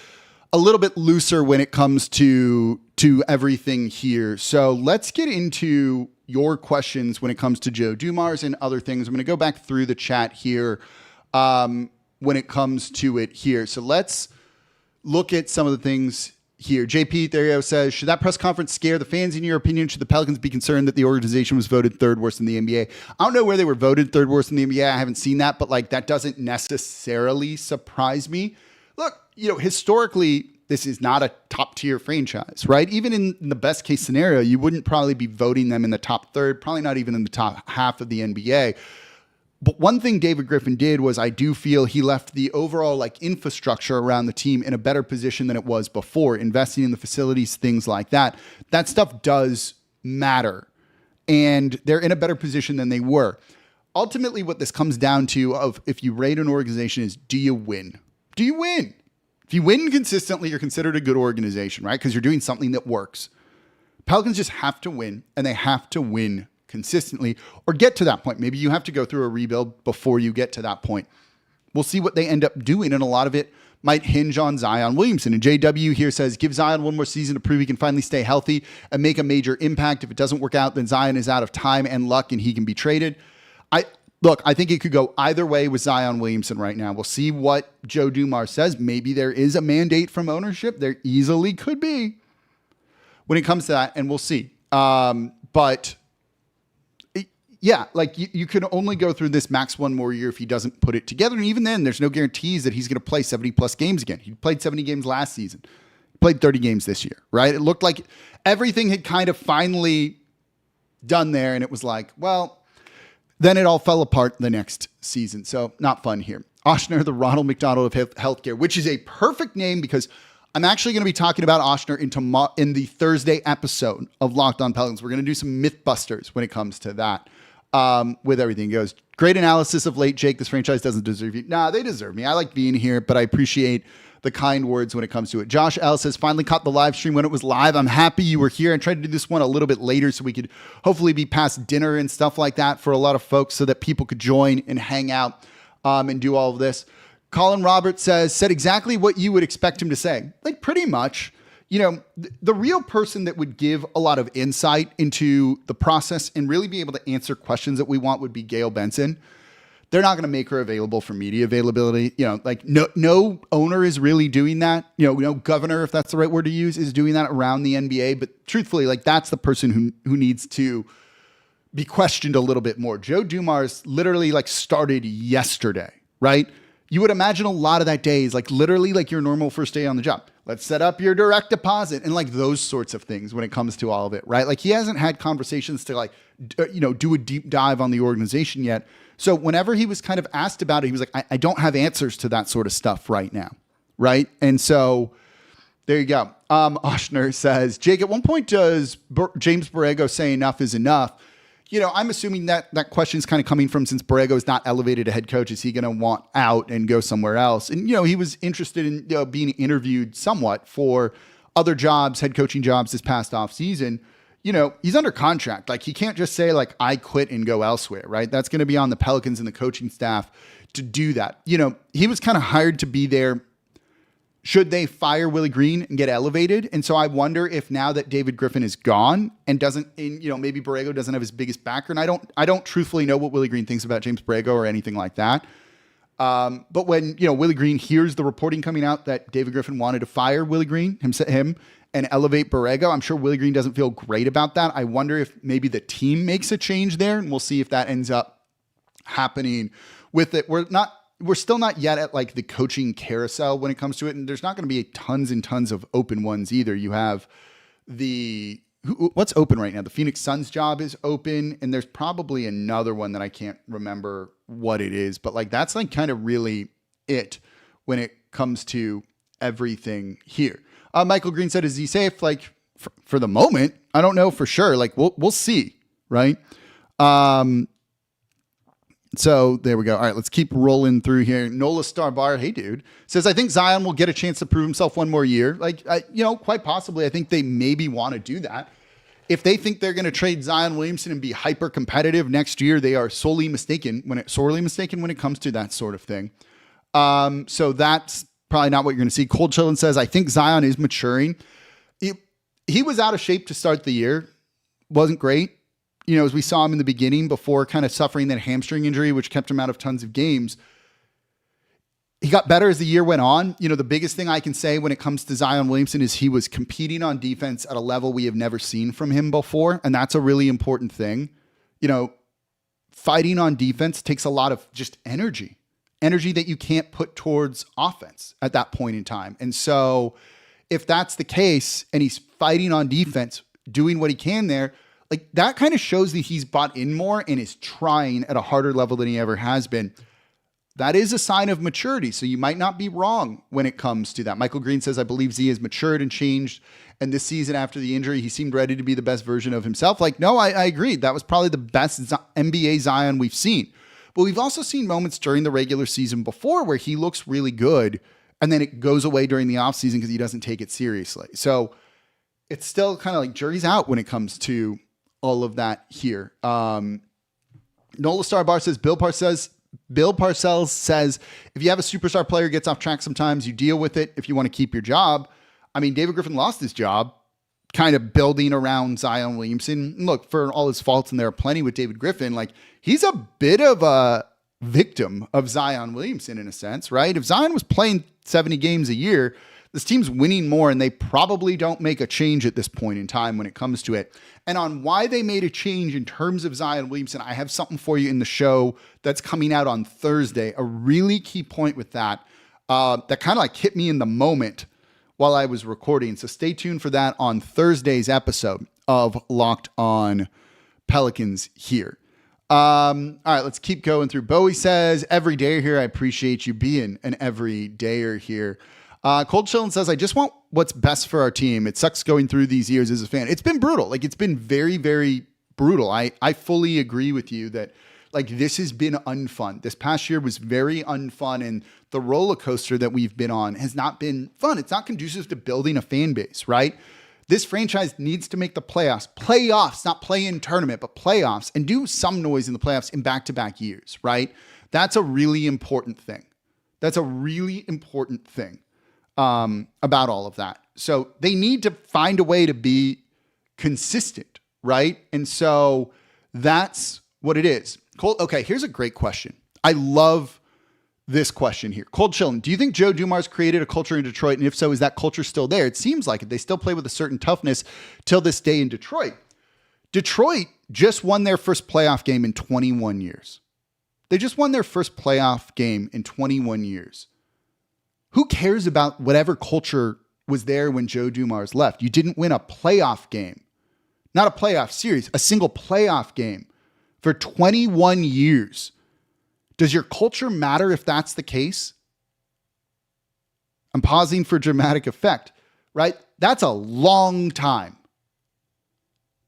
a little bit looser when it comes to everything here. So let's get into your questions when it comes to Joe Dumars and other things. I'm going to go back through the chat here when it comes to it here. So let's look at some of the things here. JP Therio says, should that press conference scare the fans in your opinion? Should the Pelicans be concerned that the organization was voted third worst in the NBA? I don't know where they were voted third worst in the NBA. I haven't seen that, but like that doesn't necessarily surprise me. Look, historically, this is not a top tier franchise, right? Even in the best case scenario, you wouldn't probably be voting them in the top third, probably not even in the top half of the NBA. But one thing David Griffin did was I do feel he left the overall like infrastructure around the team in a better position than it was before, investing in the facilities, things like that. That stuff does matter. And they're in a better position than they were. Ultimately, what this comes down to of if you rate an organization is, do you win? Do you win? If you win consistently, you're considered a good organization, right? Because you're doing something that works. Pelicans just have to win, and they have to win consistently or get to that point. Maybe you have to go through a rebuild before you get to that point. We'll see what they end up doing, and a lot of it might hinge on Zion Williamson. And JW here says, give Zion one more season to prove he can finally stay healthy and make a major impact. If it doesn't work out, then Zion is out of time and luck, and he can be traded. Look, I think it could go either way with Zion Williamson right now. We'll see what Joe Dumars says. Maybe there is a mandate from ownership. There easily could be when it comes to that, and we'll see. But you can only go through this max one more year if he doesn't put it together. And even then, there's no guarantees that he's going to play 70-plus games again. He played 70 games last season. He played 30 games this year, right? It looked like everything had kind of finally done there, and it was like, well, then it all fell apart the next season. So not fun here. Oshner, the Ronald McDonald of healthcare, which is a perfect name because I'm actually going to be talking about Oshner in the Thursday episode of Locked On Pelicans. We're going to do some Mythbusters when it comes to that with everything goes. Great analysis of late, Jake. This franchise doesn't deserve you. Nah, they deserve me. I like being here, but I appreciate the kind words when it comes to it. Josh L says, finally caught the live stream when it was live. I'm happy you were here. I tried to do this one a little bit later so we could hopefully be past dinner and stuff like that for a lot of folks so that people could join and hang out and do all of this. Colin Roberts said exactly what you would expect him to say. Like pretty much, the real person that would give a lot of insight into the process and really be able to answer questions that we want would be Gail Benson. They're not going to make her available for media availability. No owner is really doing that. No governor, if that's the right word to use, is doing that around the NBA. But truthfully, that's the person who needs to be questioned a little bit more. Joe Dumars literally started yesterday, right? You would imagine a lot of that day is literally your normal first day on the job. Let's set up your direct deposit and those sorts of things when it comes to all of it, right? He hasn't had conversations to do a deep dive on the organization yet. So whenever he was kind of asked about it, he was like, I don't have answers to that sort of stuff right now, right? And so there you go. Oshner says, Jake, at one point does James Borrego say enough is enough? I'm assuming that question is kind of coming from since Borrego is not elevated to head coach, is he going to want out and go somewhere else? And, he was interested in being interviewed somewhat for other jobs, head coaching jobs this past offseason. He's under contract. He can't just say I quit and go elsewhere, right? That's going to be on the Pelicans and the coaching staff to do that. He was kind of hired to be there should they fire Willie Green and get elevated. And so I wonder if now that David Griffin is gone and maybe Borrego doesn't have his biggest backer. And I don't truthfully know what Willie Green thinks about James Borrego or anything like that. But when, Willie Green hears the reporting coming out that David Griffin wanted to fire Willie Green, him and elevate Borrego, I'm sure Willie Green doesn't feel great about that. I wonder if maybe the team makes a change there, and we'll see if that ends up happening with it. We're still not yet at the coaching carousel when it comes to it. And there's not going to be tons and tons of open ones either. You have what's open right now? The Phoenix Suns job is open, and there's probably another one that I can't remember what it is, but that's kind of really it when it comes to everything here. Michael Green said, is he safe? For the moment, I don't know for sure. We'll see. Right. So there we go. All right, let's keep rolling through here. Nola Starbar, hey dude, says, I think Zion will get a chance to prove himself one more year. Like, quite possibly, I think they maybe want to do that. If they think they're going to trade Zion Williamson and be hyper competitive next year, they are sorely mistaken when it comes to that sort of thing. So that's probably not what you're going to see. Cold Chillin says, I think Zion is maturing. He was out of shape to start the year. Wasn't great. As we saw him in the beginning before kind of suffering that hamstring injury, which kept him out of tons of games. He got better as the year went on. The biggest thing I can say when it comes to Zion Williamson is he was competing on defense at a level we have never seen from him before. And that's a really important thing. Fighting on defense takes a lot of just energy that you can't put towards offense at that point in time. And so if that's the case and he's fighting on defense, doing what he can there, like that kind of shows that he's bought in more and is trying at a harder level than he ever has been. That is a sign of maturity. So you might not be wrong when it comes to that. Michael Green says, I believe Z has matured and changed. And this season after the injury, he seemed ready to be the best version of himself. Like, no, I agreed. That was probably the best NBA Zion we've seen. But we've also seen moments during the regular season before where he looks really good. And then it goes away during the offseason because he doesn't take it seriously. So it's still kind of like jury's out when it comes to all of that here. Nola Starbar says, Bill Parcells says, if you have a superstar player gets off track sometimes, you deal with it if you want to keep your job. I mean, David Griffin lost his job kind of building around Zion Williamson. Look, for all his faults, and there are plenty with David Griffin, like he's a bit of a victim of Zion Williamson in a sense, right? If Zion was playing 70 games a year, this team's winning more, and they probably don't make a change at this point in time when it comes to it. And on why they made a change in terms of Zion Williamson, I have something for you in the show that's coming out on Thursday. A really key point with that, that kind of like hit me in the moment while I was recording. So stay tuned for that on Thursday's episode of Locked On Pelicans here. All right, let's keep going through. Bowie says, every day here, I appreciate you being an everydayer here. Cold Chillin says, I just want what's best for our team. It sucks going through these years as a fan. It's been brutal. Like, it's been very, very brutal. I fully agree with you that, like, this has been unfun. This past year was very unfun, and the roller coaster that we've been on has not been fun. It's not conducive to building a fan base, right? This franchise needs to make the playoffs, not play in tournament, but playoffs, and do some noise in the playoffs in back-to-back years, right? That's a really important thing. That's a really important thing. About all of that. So they need to find a way to be consistent, right? And so that's what it is. Okay, here's a great question. I love this question here. Cold Chillin, do you think Joe Dumars created a culture in Detroit? And if so, is that culture still there? It seems like it. They still play with a certain toughness till this day in Detroit. Detroit just won their first playoff game in 21 years. They just won their first playoff game in 21 years. Who cares about whatever culture was there when Joe Dumars left? You didn't win a playoff game, not a playoff series, a single playoff game for 21 years. Does your culture matter if that's the case? I'm pausing for dramatic effect, right? That's a long time.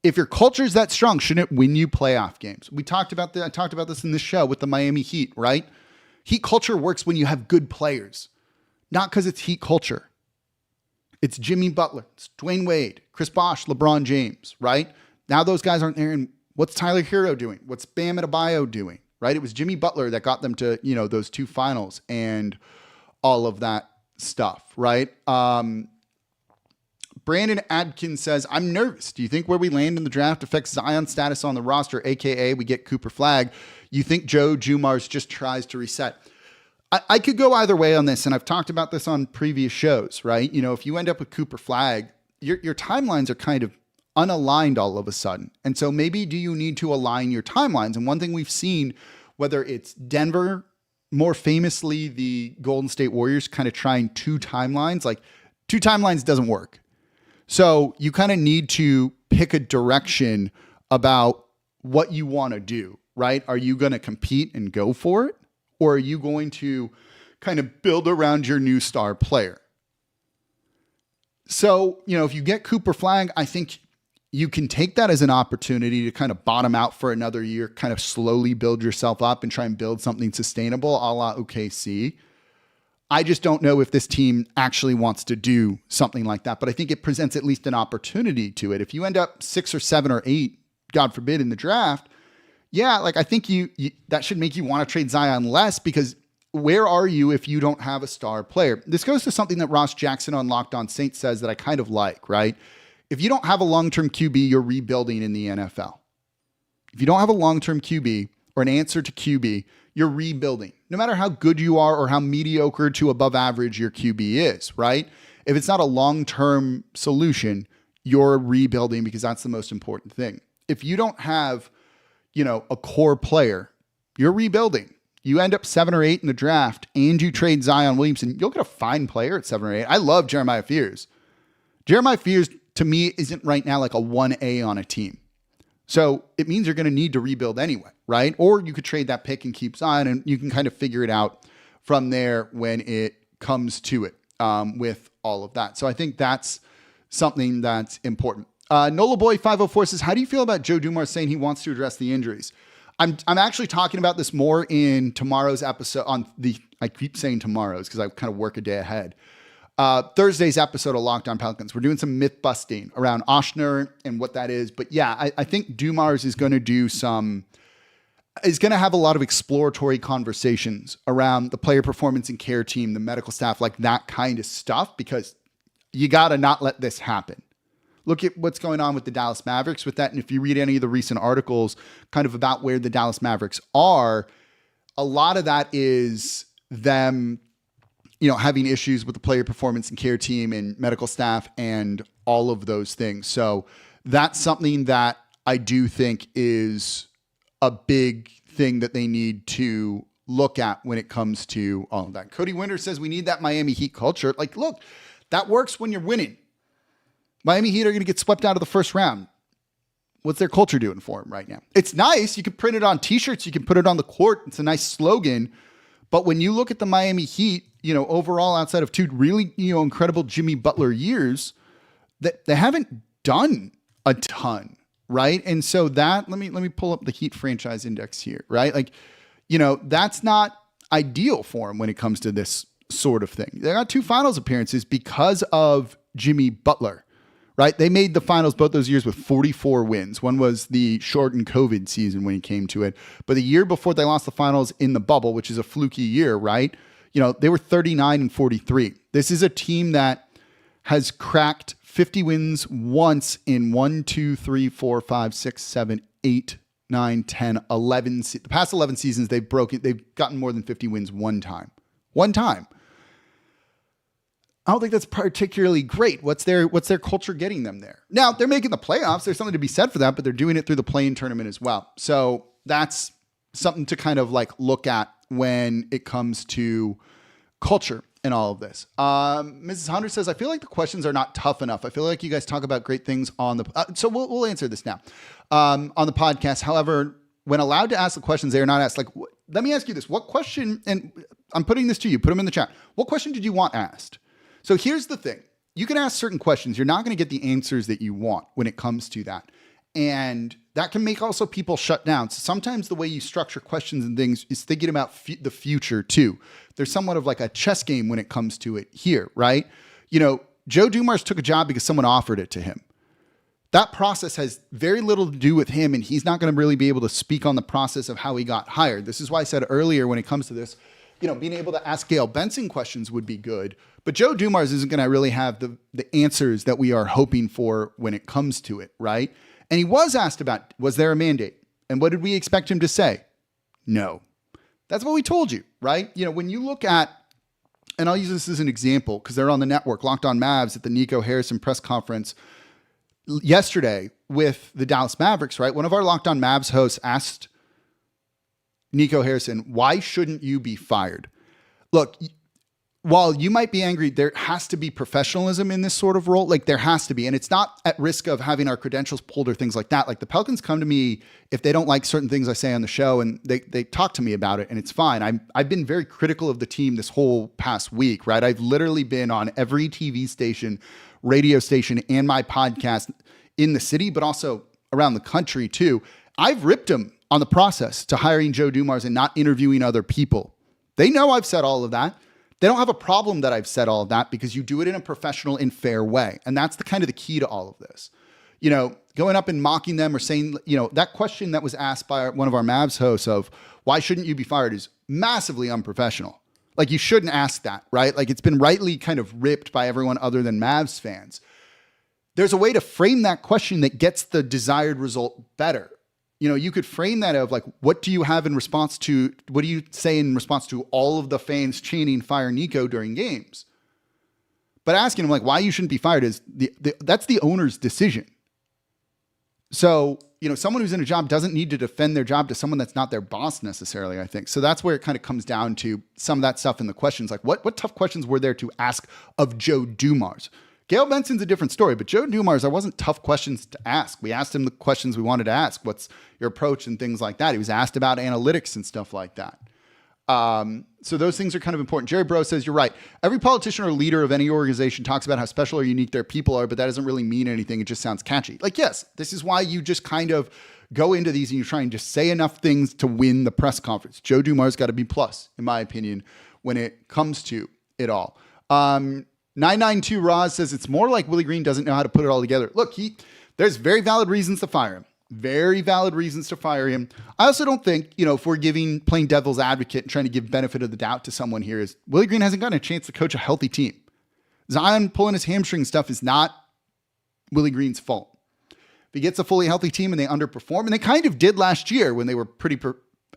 If your culture is that strong, shouldn't it win you playoff games? I talked about this in this show with the Miami Heat, right? Heat culture works when you have good players. Not because it's Heat culture. It's Jimmy Butler, it's Dwayne Wade, Chris Bosh, LeBron James, right? Now those guys aren't there. And what's Tyler Hero doing? What's Bam Adebayo doing, right? It was Jimmy Butler that got them to, those two finals and all of that stuff, right? Brandon Adkins says, I'm nervous. Do you think where we land in the draft affects Zion's status on the roster, a.k.a. we get Cooper Flagg? You think Joe Dumars just tries to reset? I could go either way on this, and I've talked about this on previous shows, right? If you end up with Cooper Flagg, your timelines are kind of unaligned all of a sudden. And so maybe do you need to align your timelines? And one thing we've seen, whether it's Denver, more famously the Golden State Warriors kind of trying two timelines, like two timelines doesn't work. So you kind of need to pick a direction about what you want to do, right? Are you going to compete and go for it? Or are you going to kind of build around your new star player? So, if you get Cooper Flagg, I think you can take that as an opportunity to kind of bottom out for another year, kind of slowly build yourself up and try and build something sustainable a la OKC. I just don't know if this team actually wants to do something like that, but I think it presents at least an opportunity to it. If you end up 6 or 7 or 8, God forbid, in the draft, yeah, like I think you that should make you want to trade Zion less, because where are you if you don't have a star player? This goes to something that Ross Jackson on Locked On Saints says that I kind of like, right? If you don't have a long-term QB, you're rebuilding in the NFL. If you don't have a long-term QB or an answer to QB, you're rebuilding. No matter how good you are or how mediocre to above average your QB is, right? If it's not a long-term solution, you're rebuilding, because that's the most important thing. If you don't have, a core player, you're rebuilding. You end up 7 or 8 in the draft and you trade Zion Williamson, you'll get a fine player at 7 or 8. I love Jeremiah Fears. Jeremiah Fears, to me, isn't right now like a 1A on a team. So it means you're going to need to rebuild anyway, right? Or you could trade that pick and keep Zion, and you can kind of figure it out from there when it comes to it with all of that. So I think that's something that's important. Nola Boy 504 says, how do you feel about Joe Dumars saying he wants to address the injuries? I'm actually talking about this more in tomorrow's episode I keep saying tomorrow's because I kind of work a day ahead. Thursday's episode of Locked On Pelicans. We're doing some myth busting around Oshner and what that is. But yeah, I think Dumars is going to have a lot of exploratory conversations around the player performance and care team, the medical staff, like that kind of stuff, because you got to not let this happen. Look at what's going on with the Dallas Mavericks with that. And if you read any of the recent articles kind of about where the Dallas Mavericks are, a lot of that is them having issues with the player performance and care team and medical staff and all of those things. So that's something that I do think is a big thing that they need to look at when it comes to all of that. Cody Winter says we need that Miami Heat culture. Like, look, that works when you're winning. Miami Heat are going to get swept out of the first round. What's their culture doing for them right now? It's nice. You can print it on t-shirts. You can put it on the court. It's a nice slogan. But when you look at the Miami Heat, overall, outside of 2 really, incredible Jimmy Butler years, that they haven't done a ton, right? And so that, let me pull up the Heat franchise index here, right? Like, that's not ideal for them when it comes to this sort of thing. They got 2 finals appearances because of Jimmy Butler, right? They made the finals both those years with 44 wins. One was the shortened COVID season when it came to it. But the year before they lost the finals in the bubble, which is a fluky year, right? They were 39-43. This is a team that has cracked 50 wins once in 1, 2, 3, 4, 5, 6, 7, 8, 9, 10, 11. The past 11 seasons, they've gotten more than 50 wins one time. One time. I don't think that's particularly great. What's their culture getting them there? Now, they're making the playoffs. There's something to be said for that, but they're doing it through the play-in tournament as well. So that's something to kind of like look at when it comes to culture and all of this. Mrs. Hunter says, I feel like the questions are not tough enough. I feel like you guys talk about great things on the, so we'll answer this now on the podcast. However, when allowed to ask the questions, they are not asked. Like, let me ask you this. What question, and I'm putting this to you, put them in the chat. What question did you want asked? So here's the thing. You can ask certain questions. You're not going to get the answers that you want when it comes to that. And that can make also people shut down. So sometimes the way you structure questions and things is thinking about the future too. There's somewhat of like a chess game when it comes to it here, right? Joe Dumars took a job because someone offered it to him. That process has very little to do with him, and he's not going to really be able to speak on the process of how he got hired. This is why I said earlier when it comes to this, being able to ask Gail Benson questions would be good. But Joe Dumars isn't going to really have the answers that we are hoping for when it comes to it, right? And he was asked about, was there a mandate? And what did we expect him to say? No. That's what we told you, right? When you look at, and I'll use this as an example because they're on the network, Locked On Mavs at the Nico Harrison press conference yesterday with the Dallas Mavericks, right? One of our Locked On Mavs hosts asked Nico Harrison, why shouldn't you be fired? Look, while you might be angry, there has to be professionalism in this sort of role. Like there has to be, and it's not at risk of having our credentials pulled or things like that. Like the Pelicans come to me if they don't like certain things I say on the show, and they talk to me about it, and it's fine. I've been very critical of the team this whole past week, right? I've literally been on every TV station, radio station, and my podcast in the city, but also around the country too. I've ripped him on the process to hiring Joe Dumars and not interviewing other people. They know I've said all of that. They don't have a problem that I've said all of that because you do it in a professional and fair way. And that's the kind of the key to all of this. Going up and mocking them or saying, that question that was asked by one of our Mavs hosts of why shouldn't you be fired is massively unprofessional. Like, you shouldn't ask that, right? Like, it's been rightly kind of ripped by everyone other than Mavs fans. There's a way to frame that question that gets the desired result better. You could frame that of like, what do you say in response to all of the fans chanting fire Nico during games? But asking him like why you shouldn't be fired is that's the owner's decision. So, someone who's in a job doesn't need to defend their job to someone that's not their boss necessarily, I think. So that's where it kind of comes down to some of that stuff in the questions. Like what tough questions were there to ask of Joe Dumars? Gail Benson's a different story, but Joe Dumars, there wasn't tough questions to ask. We asked him the questions we wanted to ask. What's your approach and things like that? He was asked about analytics and stuff like that. So those things are kind of important. Jerry Bro says, you're right. Every politician or leader of any organization talks about how special or unique their people are, but that doesn't really mean anything. It just sounds catchy. Like, yes, this is why you just kind of go into these and you try and just say enough things to win the press conference. Joe Dumars got a B+, in my opinion, when it comes to it all. 992 Roz says it's more like Willie Green doesn't know how to put it all together. Look, there's very valid reasons to fire him. Very valid reasons to fire him. I also don't think, if we're playing devil's advocate and trying to give benefit of the doubt to someone here, is Willie Green hasn't gotten a chance to coach a healthy team. Zion pulling his hamstring stuff is not Willie Green's fault. If he gets a fully healthy team and they underperform, and they kind of did last year when they were pretty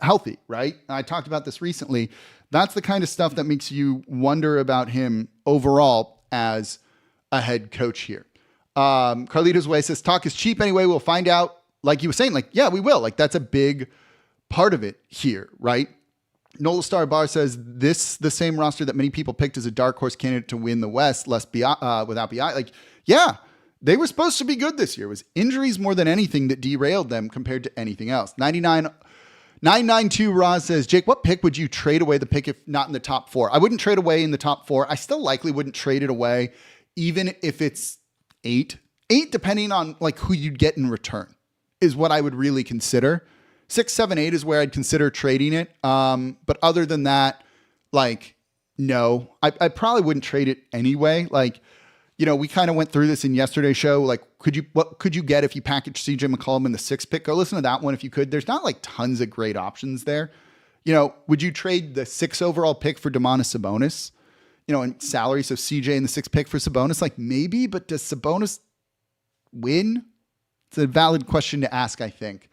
healthy, right? I talked about this recently. That's the kind of stuff that makes you wonder about him overall as a head coach here. Carlito's Way says, talk is cheap anyway. We'll find out. Like you were saying, like, yeah, we will. Like, that's a big part of it here, right? Nola Star Bar says, this the same roster that many people picked as a dark horse candidate to win the West, without BI. Like, yeah, they were supposed to be good this year. It was injuries more than anything that derailed them compared to anything else. 992 Roz says, Jake, what pick would you trade away the pick if not in the top 4? I wouldn't trade away in the top 4. I still likely wouldn't trade it away, even if it's 8. 8, depending on like who you'd get in return, is what I would really consider. 6, 7, 8 is where I'd consider trading it. But other than that, like, no, I probably wouldn't trade it anyway. Like, we kind of went through this in yesterday's show. Like, what could you get if you package CJ McCollum in the 6th pick? Go listen to that one if you could. There's not like tons of great options there. Would you trade the 6th overall pick for Domantas Sabonis? And salary, so CJ in the 6th pick for Sabonis? Like, maybe, but does Sabonis win? It's a valid question to ask, I think,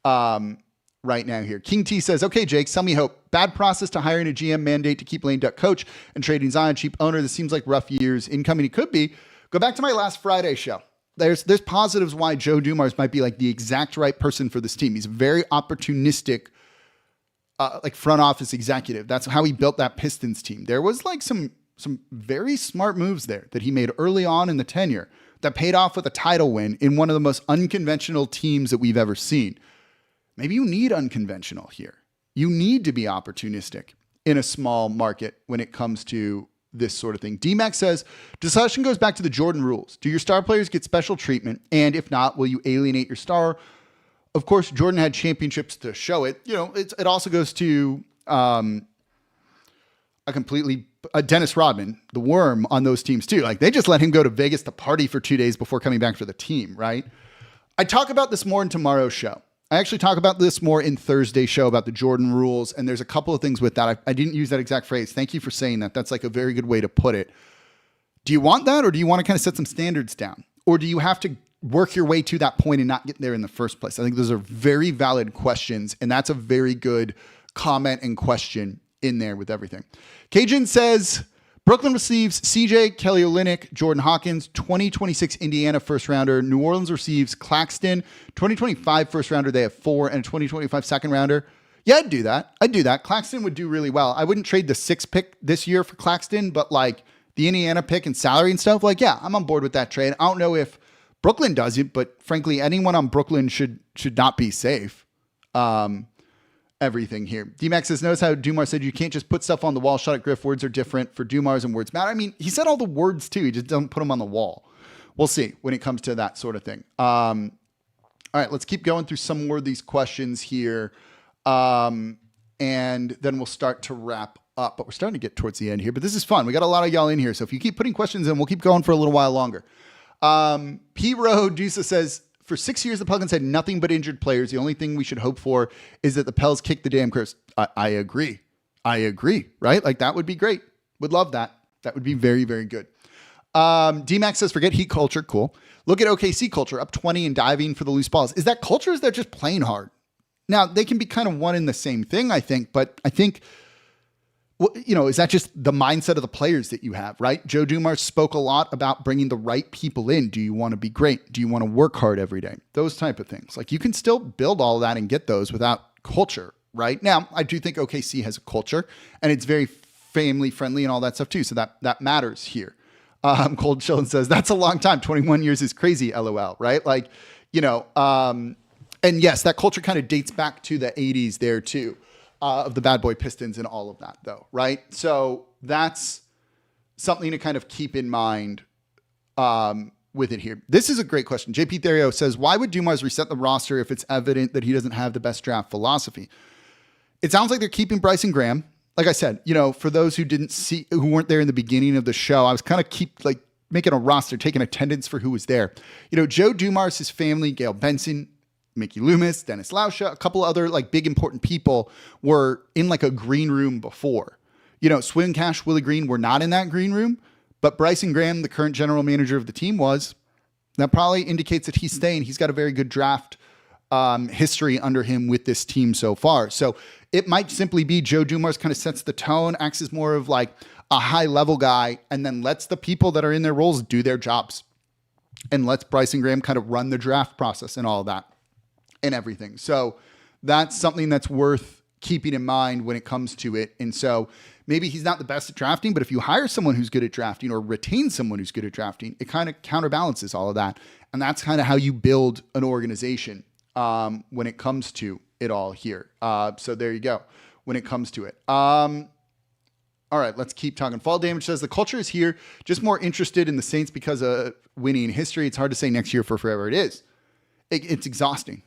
right now here. King T says, okay, Jake, sell me hope. Bad process to hiring a GM, mandate to keep lame duck coach, and trading Zion, cheap owner. This seems like rough years incoming. It could be. Go back to my last Friday show. There's positives why Joe Dumars might be like the exact right person for this team. He's a very opportunistic, like front office executive. That's how he built that Pistons team. There was like some very smart moves there that he made early on in the tenure that paid off with a title win in one of the most unconventional teams that we've ever seen. Maybe you need unconventional here. You need to be opportunistic in a small market when it comes to this sort of thing. D-Max says, discussion goes back to the Jordan rules. Do your star players get special treatment? And if not, will you alienate your star? Of course, Jordan had championships to show it. It also goes to Dennis Rodman, the worm on those teams too. Like, they just let him go to Vegas to party for 2 days before coming back for the team, right? I talk about this more in tomorrow's show. I actually talk about this more in Thursday's show about the Jordan rules. And there's a couple of things with that. I didn't use that exact phrase. Thank you for saying that. That's like a very good way to put it. Do you want that? Or do you want to kind of set some standards down? Or do you have to work your way to that point and not get there in the first place? I think those are very valid questions. And that's a very good comment and question in there with everything. Cajun says, Brooklyn receives CJ, Kelly Olynyk, Jordan Hawkins, 2026 Indiana first rounder. New Orleans receives Claxton, 2025 first rounder. They have 4 and a 2025 second rounder. Yeah, I'd do that. Claxton would do really well. I wouldn't trade the 6th pick this year for Claxton, but like the Indiana pick and salary and stuff, like, yeah, I'm on board with that trade. I don't know if Brooklyn does it, but frankly, anyone on Brooklyn should not be safe. Everything here. D-Max says, notice how Dumars said you can't just put stuff on the wall. Shut it, Griff. Words are different for Dumars and words matter. I mean, he said all the words too. He just doesn't put them on the wall. we'll see when it comes to that sort of thing. All right, let's keep going through some more of these questions here. And then we'll start to wrap up, but we're starting to get towards the end here, but this is fun. We got a lot of y'all in here. So if you keep putting questions in, we'll keep going for a little while longer. P. Dusa says, for 6 years, the Pelicans had nothing but injured players. The only thing we should hope for is that the Pels kick the damn curse. I agree, right? Like that would be great. Would love that. That would be very, very good. D-Max says, forget Heat culture. Cool. Look at OKC culture, up 20 and diving for the loose balls. Is that culture or is that just playing hard? Now, they can be kind of one and the same thing, I think. But I think, is that just the mindset of the players that you have, right? Joe Dumars spoke a lot about bringing the right people in. Do you want to be great? Do you want to work hard every day? Those type of things. Like you can still build all of that and get those without culture, right? Now, I do think OKC has a culture and it's very family friendly and all that stuff too. So that matters here. Cold Chillin says, that's a long time. 21 years is crazy, LOL, right? Like, and yes, that culture kind of dates back to the 80s there too. Of the Bad Boy Pistons and all of that though, right? So that's something to kind of keep in mind with it here. This is a great question. JP Therio says, why would Dumars reset the roster if it's evident that he doesn't have the best draft philosophy? It sounds like they're keeping Bryson Graham. Like I said, for those who who weren't there in the beginning of the show, I was kind of making a roster, taking attendance for who was there. Joe Dumars, his family, Gail Benson, Mickey Loomis, Dennis Lauscha, a couple other big important people were in a green room before. Swin Cash, Willie Green were not in that green room, but Bryson Graham, the current general manager of the team, was. That probably indicates that he's staying. He's got a very good draft history under him with this team so far. So it might simply be Joe Dumars kind of sets the tone, acts as more of a high level guy, and then lets the people that are in their roles do their jobs and lets Bryson Graham kind of run the draft process and all of that. And everything. So that's something that's worth keeping in mind when it comes to it. And so maybe he's not the best at drafting, but if you hire someone who's good at drafting or retain someone who's good at drafting, it kind of counterbalances all of that. And that's kind of how you build an organization when it comes to it all here. So there you go. When it comes to it. All right, let's keep talking. Fall Damage says the culture is here, just more interested in the Saints because of winning history. It's hard to say next year for forever. It is. It's exhausting.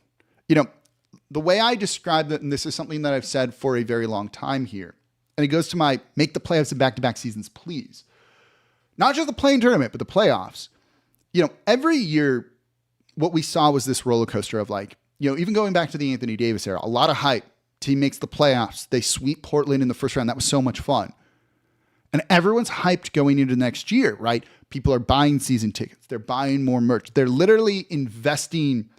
The way I describe it, and this is something that I've said for a very long time here, and it goes to my make the playoffs in back-to-back seasons, please. Not just the play-in tournament, but the playoffs. Every year, what we saw was this roller coaster of even going back to the Anthony Davis era, a lot of hype. Team makes the playoffs. They sweep Portland in the first round. That was so much fun. And everyone's hyped going into next year, right? People are buying season tickets. They're buying more merch. They're literally investing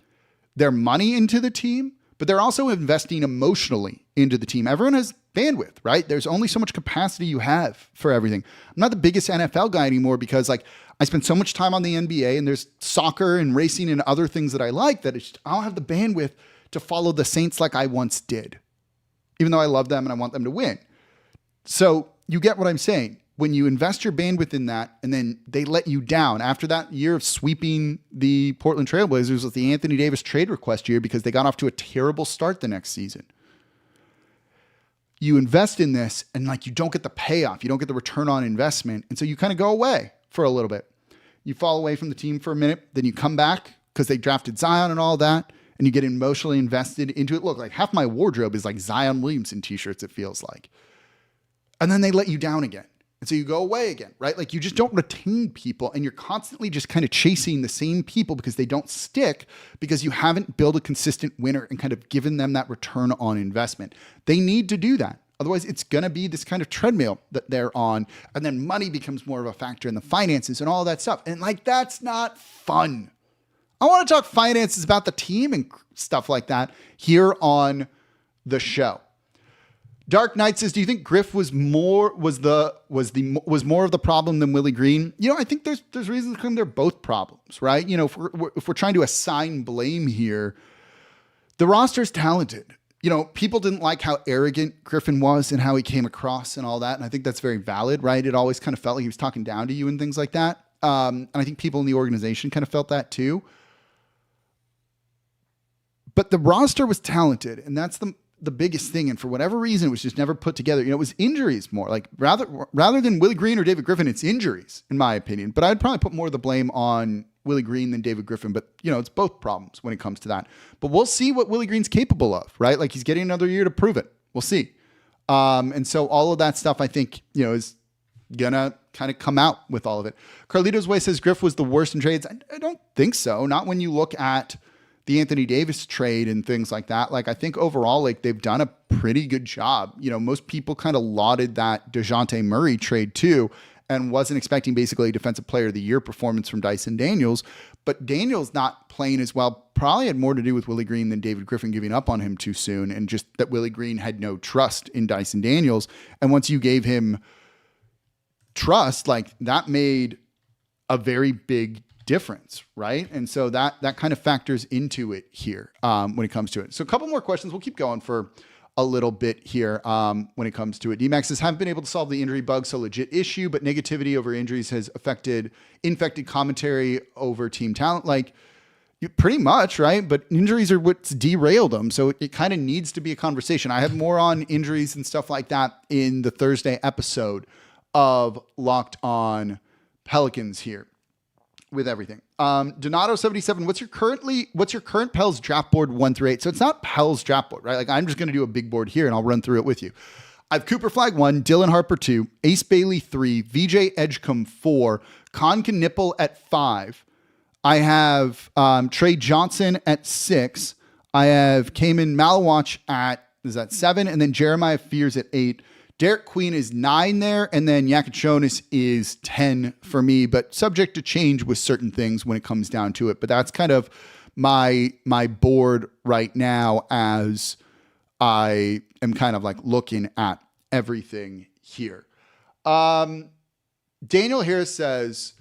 their money into the team, but they're also investing emotionally into the team. Everyone has bandwidth, right? There's only so much capacity you have for everything. I'm not the biggest NFL guy anymore because I spend so much time on the NBA and there's soccer and racing and other things that I like that I don't have the bandwidth to follow the Saints like I once did, even though I love them and I want them to win. So you get what I'm saying. When you invest your bandwidth in that and then they let you down after that year of sweeping the Portland Trailblazers with the Anthony Davis trade request year because they got off to a terrible start the next season. You invest in this and you don't get the payoff. You don't get the return on investment. And so you kind of go away for a little bit. You fall away from the team for a minute. Then you come back because they drafted Zion and all that. And you get emotionally invested into it. Look, half my wardrobe is Zion Williamson t-shirts, it feels like. And then they let you down again. And so you go away again, right? You just don't retain people and you're constantly just kind of chasing the same people because they don't stick because you haven't built a consistent winner and kind of given them that return on investment. They need to do that. Otherwise, it's going to be this kind of treadmill that they're on. And then money becomes more of a factor in the finances and all that stuff. And that's not fun. I want to talk finances about the team and stuff like that here on the show. Dark Knight says, do you think Griff was more of the problem than Willie Green? I think there's reasons to claim they're both problems, right? If we're trying to assign blame here, the roster's talented. People didn't like how arrogant Griffin was and how he came across and all that. And I think that's very valid, right? It always kind of felt like he was talking down to you and things like that. And I think people in the organization kind of felt that too. But the roster was talented, and that's the biggest thing. And for whatever reason, it was just never put together. It was injuries more. Rather than Willie Green or David Griffin, it's injuries, in my opinion. But I'd probably put more of the blame on Willie Green than David Griffin, but it's both problems when it comes to that. But we'll see what Willie Green's capable of, right? Like he's getting another year to prove it. We'll see. And so all of that stuff, I think, is gonna kind of come out with all of it. Carlito's Way says Griff was the worst in trades. I don't think so. Not when you look at the Anthony Davis trade and things like that. Like I think overall, like they've done a pretty good job. Most people kind of lauded that DeJounte Murray trade too, and wasn't expecting basically a defensive player of the year performance from Dyson Daniels. But Daniels not playing as well probably had more to do with Willie Green than David Griffin giving up on him too soon. And just that Willie Green had no trust in Dyson Daniels. And once you gave him trust, like that made a very big difference, right? And so that kind of factors into it here when it comes to it. So a couple more questions. We'll keep going for a little bit here when it comes to it. D-Max says, haven't been able to solve the injury bug, so legit issue, but negativity over injuries has infected commentary over team talent. Like pretty much, right? But injuries are what's derailed them. So it kind of needs to be a conversation. I have more on injuries and stuff like that in the Thursday episode of Locked On Pelicans here with everything. Donato 77, what's your current Pels draft board 1 through 8? So it's not Pels draft board, right? Like I'm just going to do a big board here and I'll run through it with you. I have Cooper Flag 1, Dylan Harper 2, Ace Bailey 3, VJ Edgecombe 4, Con Knipple at 5. I have Trey Johnson at 6. I have Cayman Malawach at 7, and then Jeremiah Fears at 8. Derek Queen is 9 there, and then Yakachonis is 10 for me, but subject to change with certain things when it comes down to it. But that's kind of my board right now as I am kind of like looking at everything here. Daniel Harris says,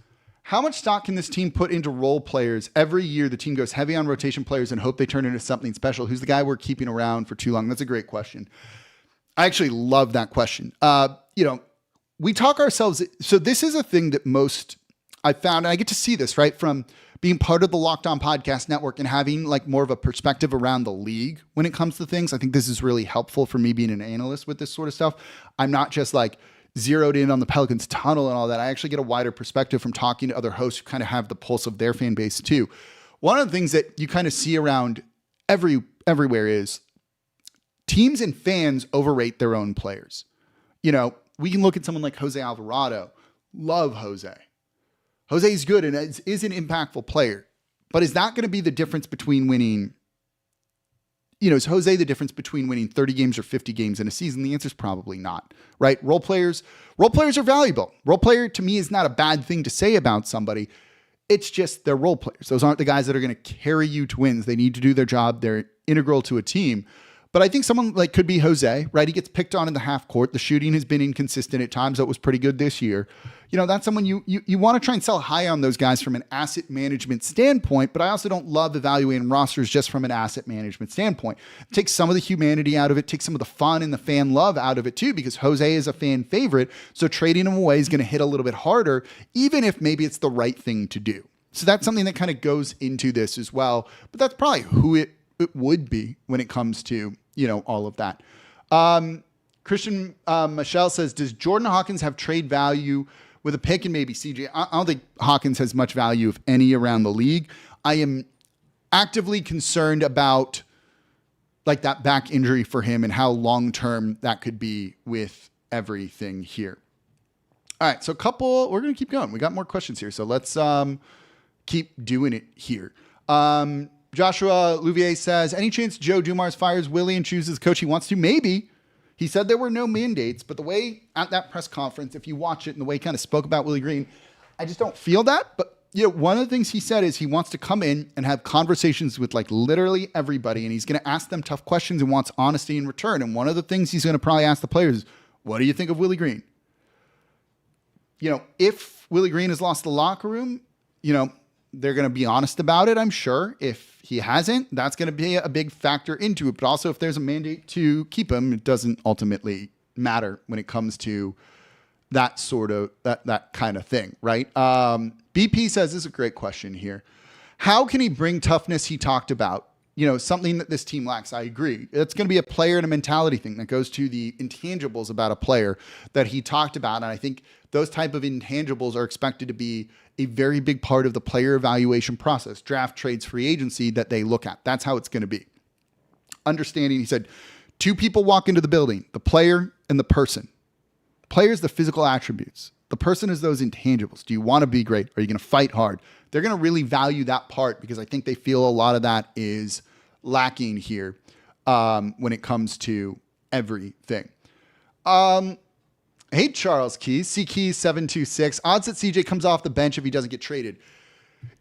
how much stock can this team put into role players? Every year the team goes heavy on rotation players and hope they turn into something special. Who's the guy we're keeping around for too long? That's a great question. I actually love that question. We talk ourselves. So this is a thing that most I found, and I get to see this, right, from being part of the Locked On Podcast Network and having like more of a perspective around the league when it comes to things. I think this is really helpful for me being an analyst with this sort of stuff. I'm not just like zeroed in on the Pelicans tunnel and all that. I actually get a wider perspective from talking to other hosts who kind of have the pulse of their fan base too. One of the things that you kind of see around everywhere is teams and fans overrate their own players. We can look at someone like Jose Alvarado. Love Jose. Jose's good and is an impactful player. But is that going to be the difference between winning? Is Jose the difference between winning 30 games or 50 games in a season? The answer is probably not, right? Role players are valuable. Role player to me is not a bad thing to say about somebody. It's just they're role players. Those aren't the guys that are going to carry you to wins. They need to do their job. They're integral to a team. But I think someone like could be Jose, right? He gets picked on in the half court. The shooting has been inconsistent at times. That was pretty good this year. That's someone you want to try and sell high on those guys from an asset management standpoint. But I also don't love evaluating rosters just from an asset management standpoint. Take some of the humanity out of it. Take some of the fun and the fan love out of it too, because Jose is a fan favorite. So trading him away is going to hit a little bit harder, even if maybe it's the right thing to do. So that's something that kind of goes into this as well. But that's probably who it would be when it comes to all of that. Christian Michelle says, does Jordan Hawkins have trade value with a pick and maybe CJ? I don't think Hawkins has much value, if any, around the league. I am actively concerned about like that back injury for him and how long-term that could be with everything here. All right. So we're going to keep going. We got more questions here. So let's keep doing it here. Joshua Louvier says, any chance Joe Dumars fires Willie and chooses the coach he wants to? Maybe. He said there were no mandates, but the way at that press conference, if you watch it and the way he kind of spoke about Willie Green, I just don't feel that. But one of the things he said is he wants to come in and have conversations with like literally everybody, and he's going to ask them tough questions and wants honesty in return. And one of the things he's going to probably ask the players is, what do you think of Willie Green? If Willie Green has lost the locker room, they're going to be honest about it, I'm sure. If he hasn't, that's going to be a big factor into it. But also, if there's a mandate to keep him, it doesn't ultimately matter when it comes to that sort of that kind of thing, right? BP says, this is a great question here. How can he bring toughness he talked about something that this team lacks. I agree. It's going to be a player and a mentality thing that goes to the intangibles about a player that he talked about. And I think those type of intangibles are expected to be a very big part of the player evaluation process, draft, trades, free agency that they look at. That's how it's going to be. Understanding, he said, two people walk into the building, the player and the person. Player is the physical attributes. The person is those intangibles. Do you want to be great? Are you going to fight hard? They're going to really value that part because I think they feel a lot of that is lacking here when it comes to everything. Hey, Charles Keys, CKeys726. Odds that CJ comes off the bench if he doesn't get traded.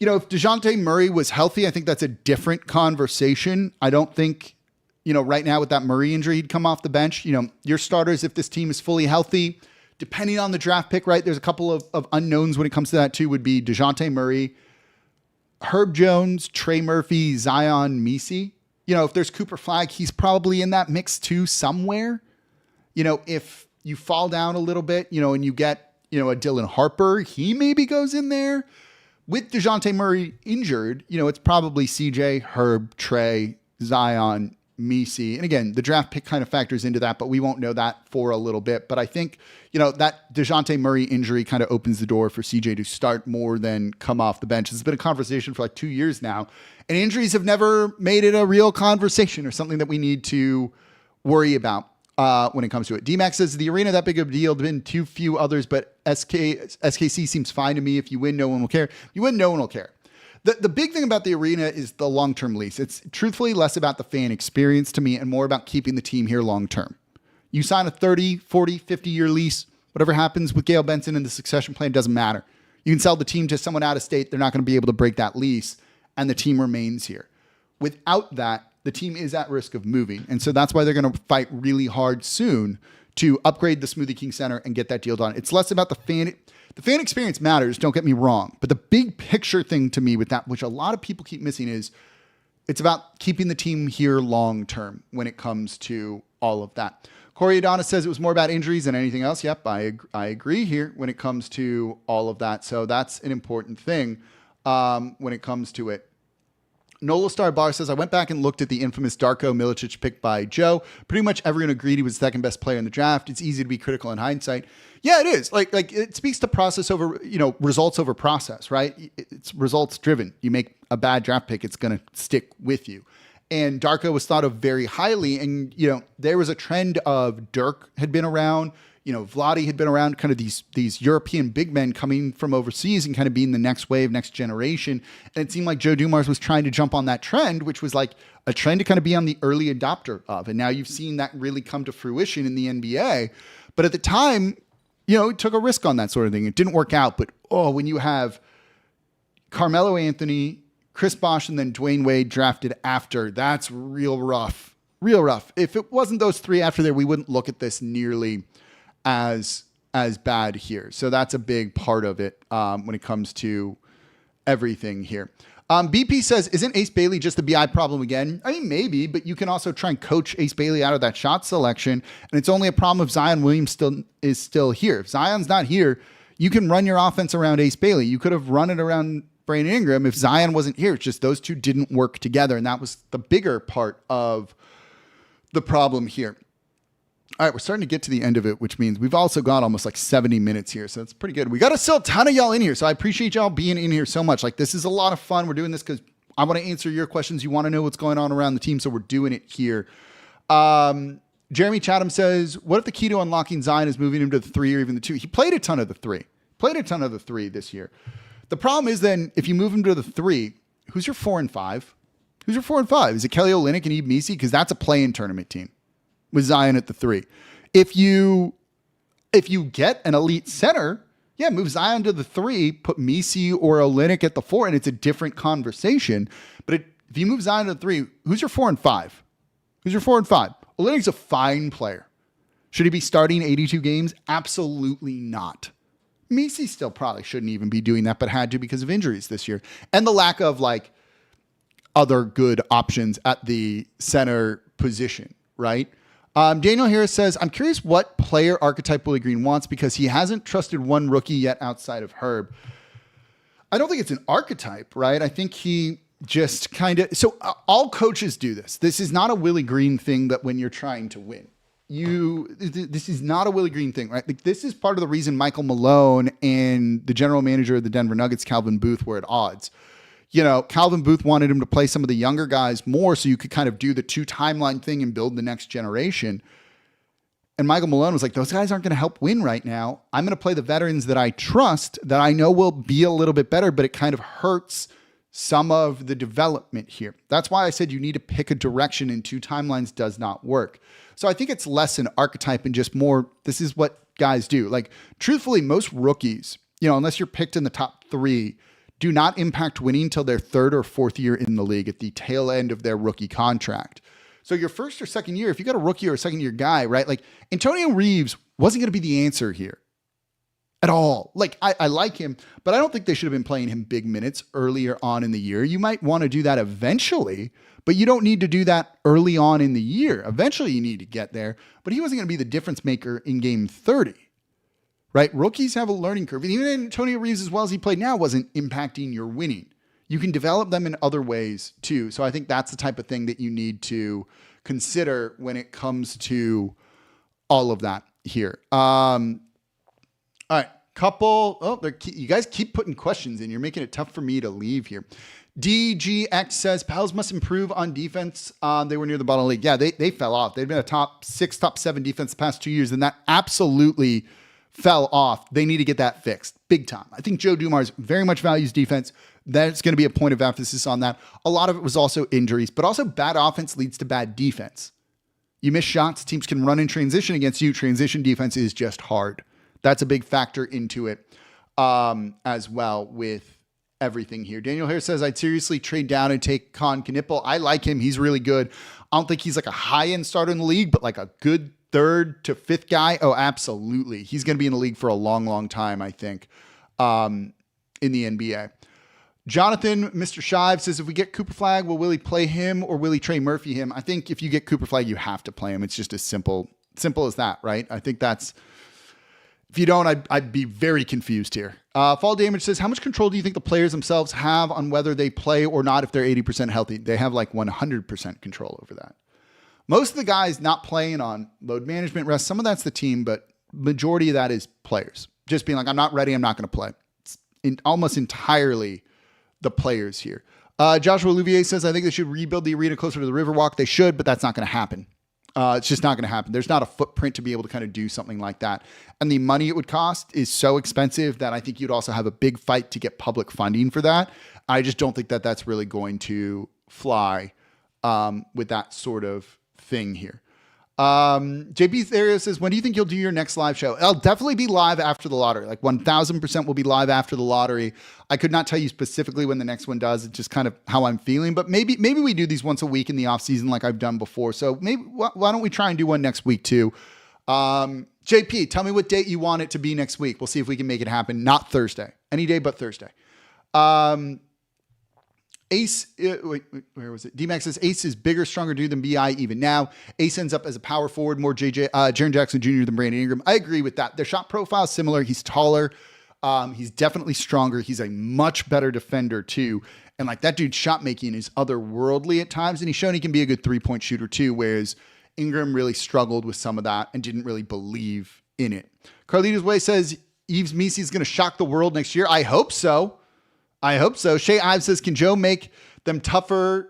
If DeJounte Murray was healthy, I think that's a different conversation. I don't think, right now with that Murray injury, he'd come off the bench. Your starters, if this team is fully healthy, depending on the draft pick, right? There's a couple of unknowns when it comes to that too, would be DeJounte Murray, Herb Jones, Trey Murphy, Zion Misi. If there's Cooper Flagg, he's probably in that mix too somewhere. If you fall down a little bit, and you get, a Dylan Harper, he maybe goes in there. With DeJounte Murray injured, it's probably CJ, Herb, Trey, Zion, Misi. And again, the draft pick kind of factors into that, but we won't know that for a little bit. But I think, that DeJounte Murray injury kind of opens the door for CJ to start more than come off the bench. It's been a conversation for like 2 years now, and injuries have never made it a real conversation or something that we need to worry about when it comes to it. D-Max says, the arena that big of a deal, been too few others, but SKC seems fine to me. If you win, no one will care. If you win, no one will care. The big thing about the arena is the long-term lease. It's truthfully less about the fan experience to me and more about keeping the team here long-term. You sign a 30, 40, 50-year lease, whatever happens with Gail Benson and the succession plan doesn't matter. You can sell the team to someone out of state. They're not going to be able to break that lease, and the team remains here. Without that, the team is at risk of moving. And so that's why they're going to fight really hard soon to upgrade the Smoothie King Center and get that deal done. It's less about the fan. The fan experience matters, don't get me wrong. But the big picture thing to me with that, which a lot of people keep missing, is it's about keeping the team here long-term when it comes to all of that. Corey Adonis says it was more about injuries than anything else. Yep, I agree here when it comes to all of that. So that's an important thing when it comes to it. Nola Star Bar says, I went back and looked at the infamous Darko Milicic pick by Joe. Pretty much everyone agreed he was the second best player in the draft. It's easy to be critical in hindsight. Yeah, it is. Like it speaks to process over, results over process, right? It's results driven. You make a bad draft pick, it's going to stick with you. And Darko was thought of very highly. And, there was a trend of Dirk had been around, Vlade had been around, kind of these European big men coming from overseas and kind of being the next wave, next generation. And it seemed like Joe Dumars was trying to jump on that trend, which was like a trend to kind of be on the early adopter of. And now you've seen that really come to fruition in the NBA. But at the time, it took a risk on that sort of thing. It didn't work out. But, when you have Carmelo Anthony, Chris Bosh, and then Dwayne Wade drafted after, that's real rough. Real rough. If it wasn't those three after there, we wouldn't look at this nearly as bad here. So that's a big part of it when it comes to everything here. BP says, isn't Ace Bailey just the BI problem again? I mean, maybe, but you can also try and coach Ace Bailey out of that shot selection. And it's only a problem if Zion Williamson is still here. If Zion's not here, you can run your offense around Ace Bailey. You could have run it around Brandon Ingram if Zion wasn't here. It's just those two didn't work together. And that was the bigger part of the problem here. All right, we're starting to get to the end of it, which means we've also got almost like 70 minutes here. So that's pretty good. We got still a ton of y'all in here. So I appreciate y'all being in here so much. Like, this is a lot of fun. We're doing this because I want to answer your questions. You want to know what's going on around the team. So we're doing it here. Jeremy Chatham says, what if the key to unlocking Zion is moving him to the 3 or even the 2? He played a ton of the 3 this year. The problem is then if you move him to the 3, who's your 4 and 5? Who's your 4 and 5? Is it Kelly Olynyk and Eve Misi? Because that's a play-in tournament team with Zion at the 3. If you get an elite center, move Zion to the 3, put Misi or Olynyk at the 4, and it's a different conversation. But if you move Zion to the 3, who's your 4 and 5? Who's your 4 and 5? Olynyk's a fine player. Should he be starting 82 games? Absolutely not. Misi still probably shouldn't even be doing that, but had to because of injuries this year. And the lack of other good options at the center position, right? Daniel Harris says, I'm curious what player archetype Willie Green wants because he hasn't trusted one rookie yet outside of Herb. I don't think it's an archetype, right? I think he just kind of, so all coaches do this. This is not a Willie Green thing that when you're trying to win. This is not a Willie Green thing, right? Like, this is part of the reason Michael Malone and the general manager of the Denver Nuggets, Calvin Booth, were at odds. Calvin Booth wanted him to play some of the younger guys more so you could kind of do the 2 timeline thing and build the next generation. And Michael Malone was like, those guys aren't going to help win right now. I'm going to play the veterans that I trust, that I know will be a little bit better, but it kind of hurts some of the development here. That's why I said you need to pick a direction, and 2 timelines does not work. So I think it's less an archetype and just more, this is what guys do. Like, truthfully, most rookies, unless you're picked in the top 3, do not impact winning until their 3rd or 4th year in the league at the tail end of their rookie contract. So your 1st or 2nd year, if you got a rookie or a 2nd year guy, right? Like, Antonio Reeves wasn't going to be the answer here at all. Like, I like him, but I don't think they should have been playing him big minutes earlier on in the year. You might want to do that eventually, but you don't need to do that early on in the year. Eventually you need to get there, but he wasn't going to be the difference maker in game 30, right? Rookies have a learning curve. And even Antonio Reeves, as well as he played now, wasn't impacting your winning. You can develop them in other ways too. So I think that's the type of thing that you need to consider when it comes to all of that here. All right. You guys keep putting questions in. You're making it tough for me to leave here. DGX says Pels must improve on defense. They were near the bottom of the league. Yeah, they fell off. They've been a top 6, top 7 defense the past 2 years, and that absolutely fell off. They need to get that fixed big time. I think Joe Dumars very much values defense. That's going to be a point of emphasis on that. A lot of it was also injuries, but also bad offense leads to bad defense. You miss shots, teams can run in transition against you. Transition defense is just hard. That's a big factor into it as well with everything here. Daniel Harris says, I'd seriously trade down and take Con Knipple. I like him. He's really good. I don't think he's like a high-end starter in the league, but like a good 3rd to 5th guy. Oh, absolutely. He's going to be in the league for a long, long time, I think, in the NBA. Jonathan, Mr. Shive says, if we get Cooper Flag, will Willie play him or will he Trey Murphy him? I think if you get Cooper Flag, you have to play him. It's just as simple as that, right? I think that's, if you don't, I'd be very confused here. Fall Damage says, how much control do you think the players themselves have on whether they play or not if they're 80% healthy? They have like 100% control over that. Most of the guys not playing on load management, rest, some of that's the team, but majority of that is players. Just being like, I'm not ready, I'm not going to play. It's almost entirely the players here. Joshua Louvier says, I think they should rebuild the arena closer to the Riverwalk. They should, but that's not going to happen. It's just not going to happen. There's not a footprint to be able to kind of do something like that. And the money it would cost is so expensive that I think you'd also have a big fight to get public funding for that. I just don't think that that's really going to fly with that sort of thing here. JP Therio says, when do you think you'll do your next live show? I'll definitely be live after the lottery. Like 1000% will be live after the lottery. I could not tell you specifically when the next one does. It's just kind of how I'm feeling, but maybe we do these once a week in the off season like I've done before. So maybe why don't we try and do one next week too? JP, tell me what date you want it to be next week. We'll see if we can make it happen. Not Thursday, any day but Thursday. Ace, where was it? D-Max says Ace is bigger, stronger dude than BI even now. Ace ends up as a power forward, more Jaren Jackson Jr. than Brandon Ingram. I agree with that. Their shot profile is similar. He's taller. He's definitely stronger. He's a much better defender too. And like that dude's shot making is otherworldly at times. And he's shown he can be a good 3-point shooter too. Whereas Ingram really struggled with some of that and didn't really believe in it. Carlito's Way says Yves Missi is going to shock the world next year. I hope so. Shay Ives says, can Joe make them tougher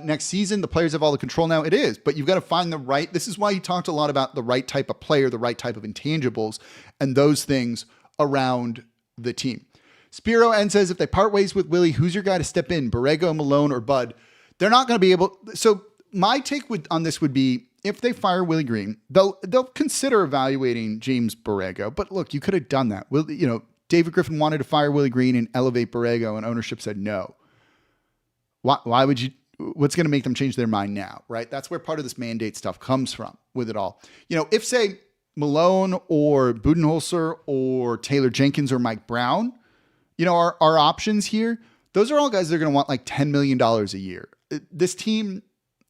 next season? The players have all the control now. It is, but you've got to find the right. This is why you talked a lot about the right type of player, the right type of intangibles, and those things around the team. Spiro N says, if they part ways with Willie, who's your guy to step in? Borrego, Malone, or Bud? They're not going to be able. So my take on this would be, if they fire Willie Green, they'll consider evaluating James Borrego. But look, you could have done that. David Griffin wanted to fire Willie Green and elevate Borrego, and ownership said no. Why would you? What's going to make them change their mind now, right? That's where part of this mandate stuff comes from with it all. If say Malone or Budenholzer or Taylor Jenkins or Mike Brown, our options here, those are all guys that are going to want like $10 million a year. This team,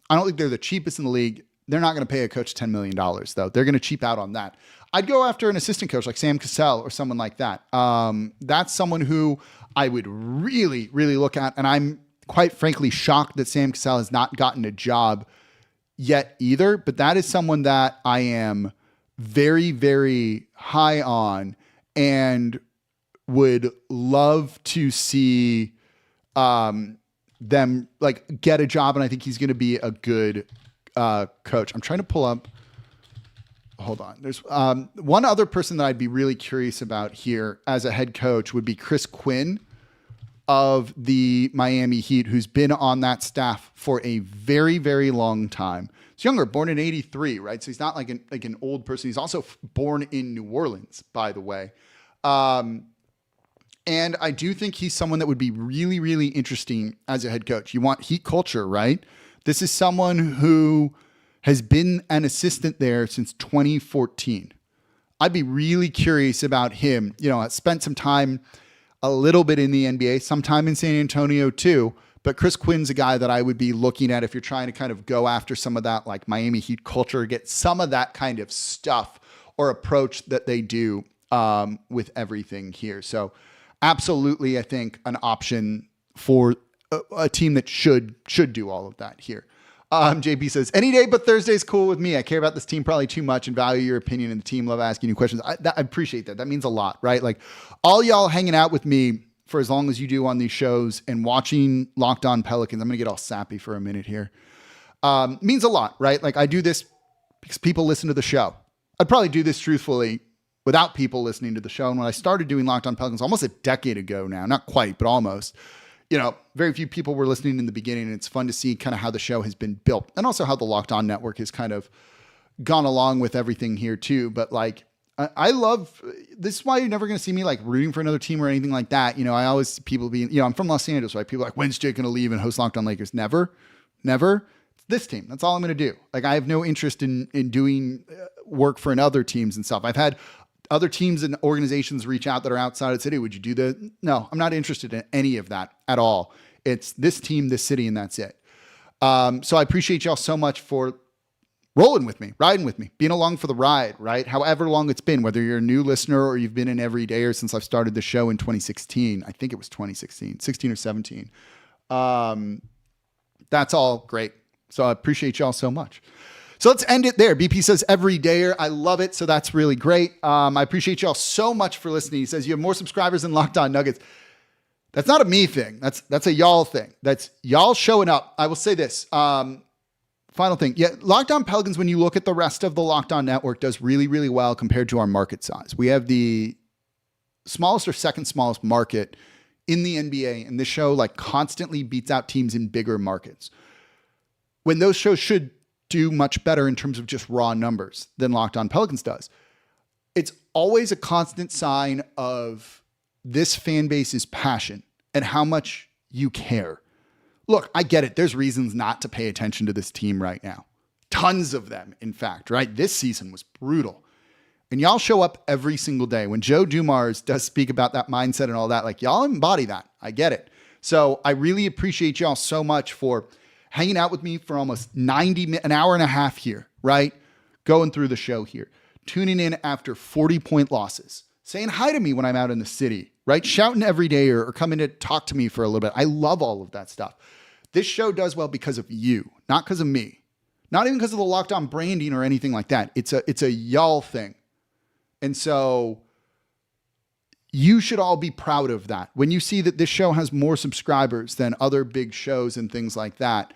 I don't think they're the cheapest in the league. They're not going to pay a coach $10 million though. They're going to cheap out on that. I'd go after an assistant coach like Sam Cassell or someone like that. That's someone who I would really, really look at. And I'm quite frankly shocked that Sam Cassell has not gotten a job yet either. But that is someone that I am very, very high on and would love to see them like get a job. And I think he's going to be a good coach. I'm trying to pull up. Hold on. There's one other person that I'd be really curious about here as a head coach would be Chris Quinn of the Miami Heat, who's been on that staff for a very, very long time. He's younger, born in 83, right? So he's not like an old person. He's also born in New Orleans, by the way. And I do think he's someone that would be really, really interesting as a head coach. You want Heat culture, right? This is someone who has been an assistant there since 2014. I'd be really curious about him. You know, I spent some time a little bit in the NBA, some time in San Antonio too, but Chris Quinn's a guy that I would be looking at if you're trying to kind of go after some of that like Miami Heat culture, get some of that kind of stuff or approach that they do with everything here. So absolutely, I think an option for a team that should do all of that here. JP says, any day but Thursday is cool with me. I care about this team probably too much and value your opinion in the team. Love asking you questions. I appreciate that. That means a lot, right? Like all y'all hanging out with me for as long as you do on these shows and watching Locked On Pelicans. I'm going to get all sappy for a minute here. Means a lot, right? Like I do this because people listen to the show. I'd probably do this truthfully without people listening to the show. And when I started doing Locked On Pelicans almost a decade ago now, not quite, but almost, you know, very few people were listening in the beginning, and it's fun to see kind of how the show has been built and also how the Locked On Network has kind of gone along with everything here too. But like, I love, this is why you're never going to see me like rooting for another team or anything like that. You know, I always, people being, you know, I'm from Los Angeles, right? People are like, when's Jake going to leave and host Locked On Lakers? Never. It's this team. That's all I'm going to do. Like, I have no interest in doing work for other teams and stuff. I've had other teams and organizations reach out that are outside of the city. Would you do that? No, I'm not interested in any of that at all. It's this team, this city, and that's it. So I appreciate y'all so much for rolling with me, riding with me, being along for the ride, right? However long it's been, whether you're a new listener or you've been in every day or since I've started the show in 2016. I think it was 2016, 16 or 17. That's all great. So I appreciate y'all so much. So let's end it there. BP says every dayer. I love it. So that's really great. I appreciate y'all so much for listening. He says you have more subscribers than Locked On Nuggets. That's not a me thing. That's a y'all thing. That's y'all showing up. I will say this. Final thing. Yeah, Locked On Pelicans, when you look at the rest of the Locked On network, does really, really well compared to our market size. We have the smallest or second smallest market in the NBA, and this show like constantly beats out teams in bigger markets. When those shows should do much better in terms of just raw numbers than Locked On Pelicans does. It's always a constant sign of this fan base's passion and how much you care. Look, I get it. There's reasons not to pay attention to this team right now. Tons of them, in fact, right? This season was brutal. And y'all show up every single day. When Joe Dumars does speak about that mindset and all that, like y'all embody that. I get it. So I really appreciate y'all so much for hanging out with me for almost an hour and a half here, right? Going through the show here, tuning in after 40-point losses, saying hi to me when I'm out in the city, right? Shouting every day or coming to talk to me for a little bit. I love all of that stuff. This show does well because of you, not because of me, not even because of the Locked On branding or anything like that. It's a y'all thing. And so you should all be proud of that. When you see that this show has more subscribers than other big shows and things like that,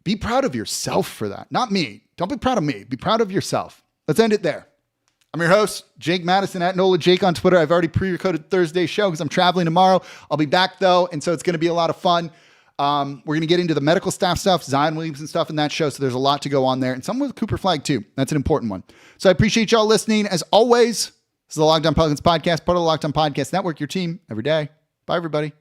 be proud of yourself for that. Not me. Don't be proud of me. Be proud of yourself. Let's end it there. I'm your host, Jake Madison, at Nola Jake on Twitter. I've already pre-recorded Thursday's show because I'm traveling tomorrow. I'll be back though, and so it's going to be a lot of fun. We're going to get into the medical staff stuff, Zion Williamson stuff in that show, so there's a lot to go on there, and some with Cooper Flag too. That's an important one. So I appreciate y'all listening. As always, this is the Locked On Pelicans podcast, part of the Locked On Podcast Network, your team every day. Bye, everybody.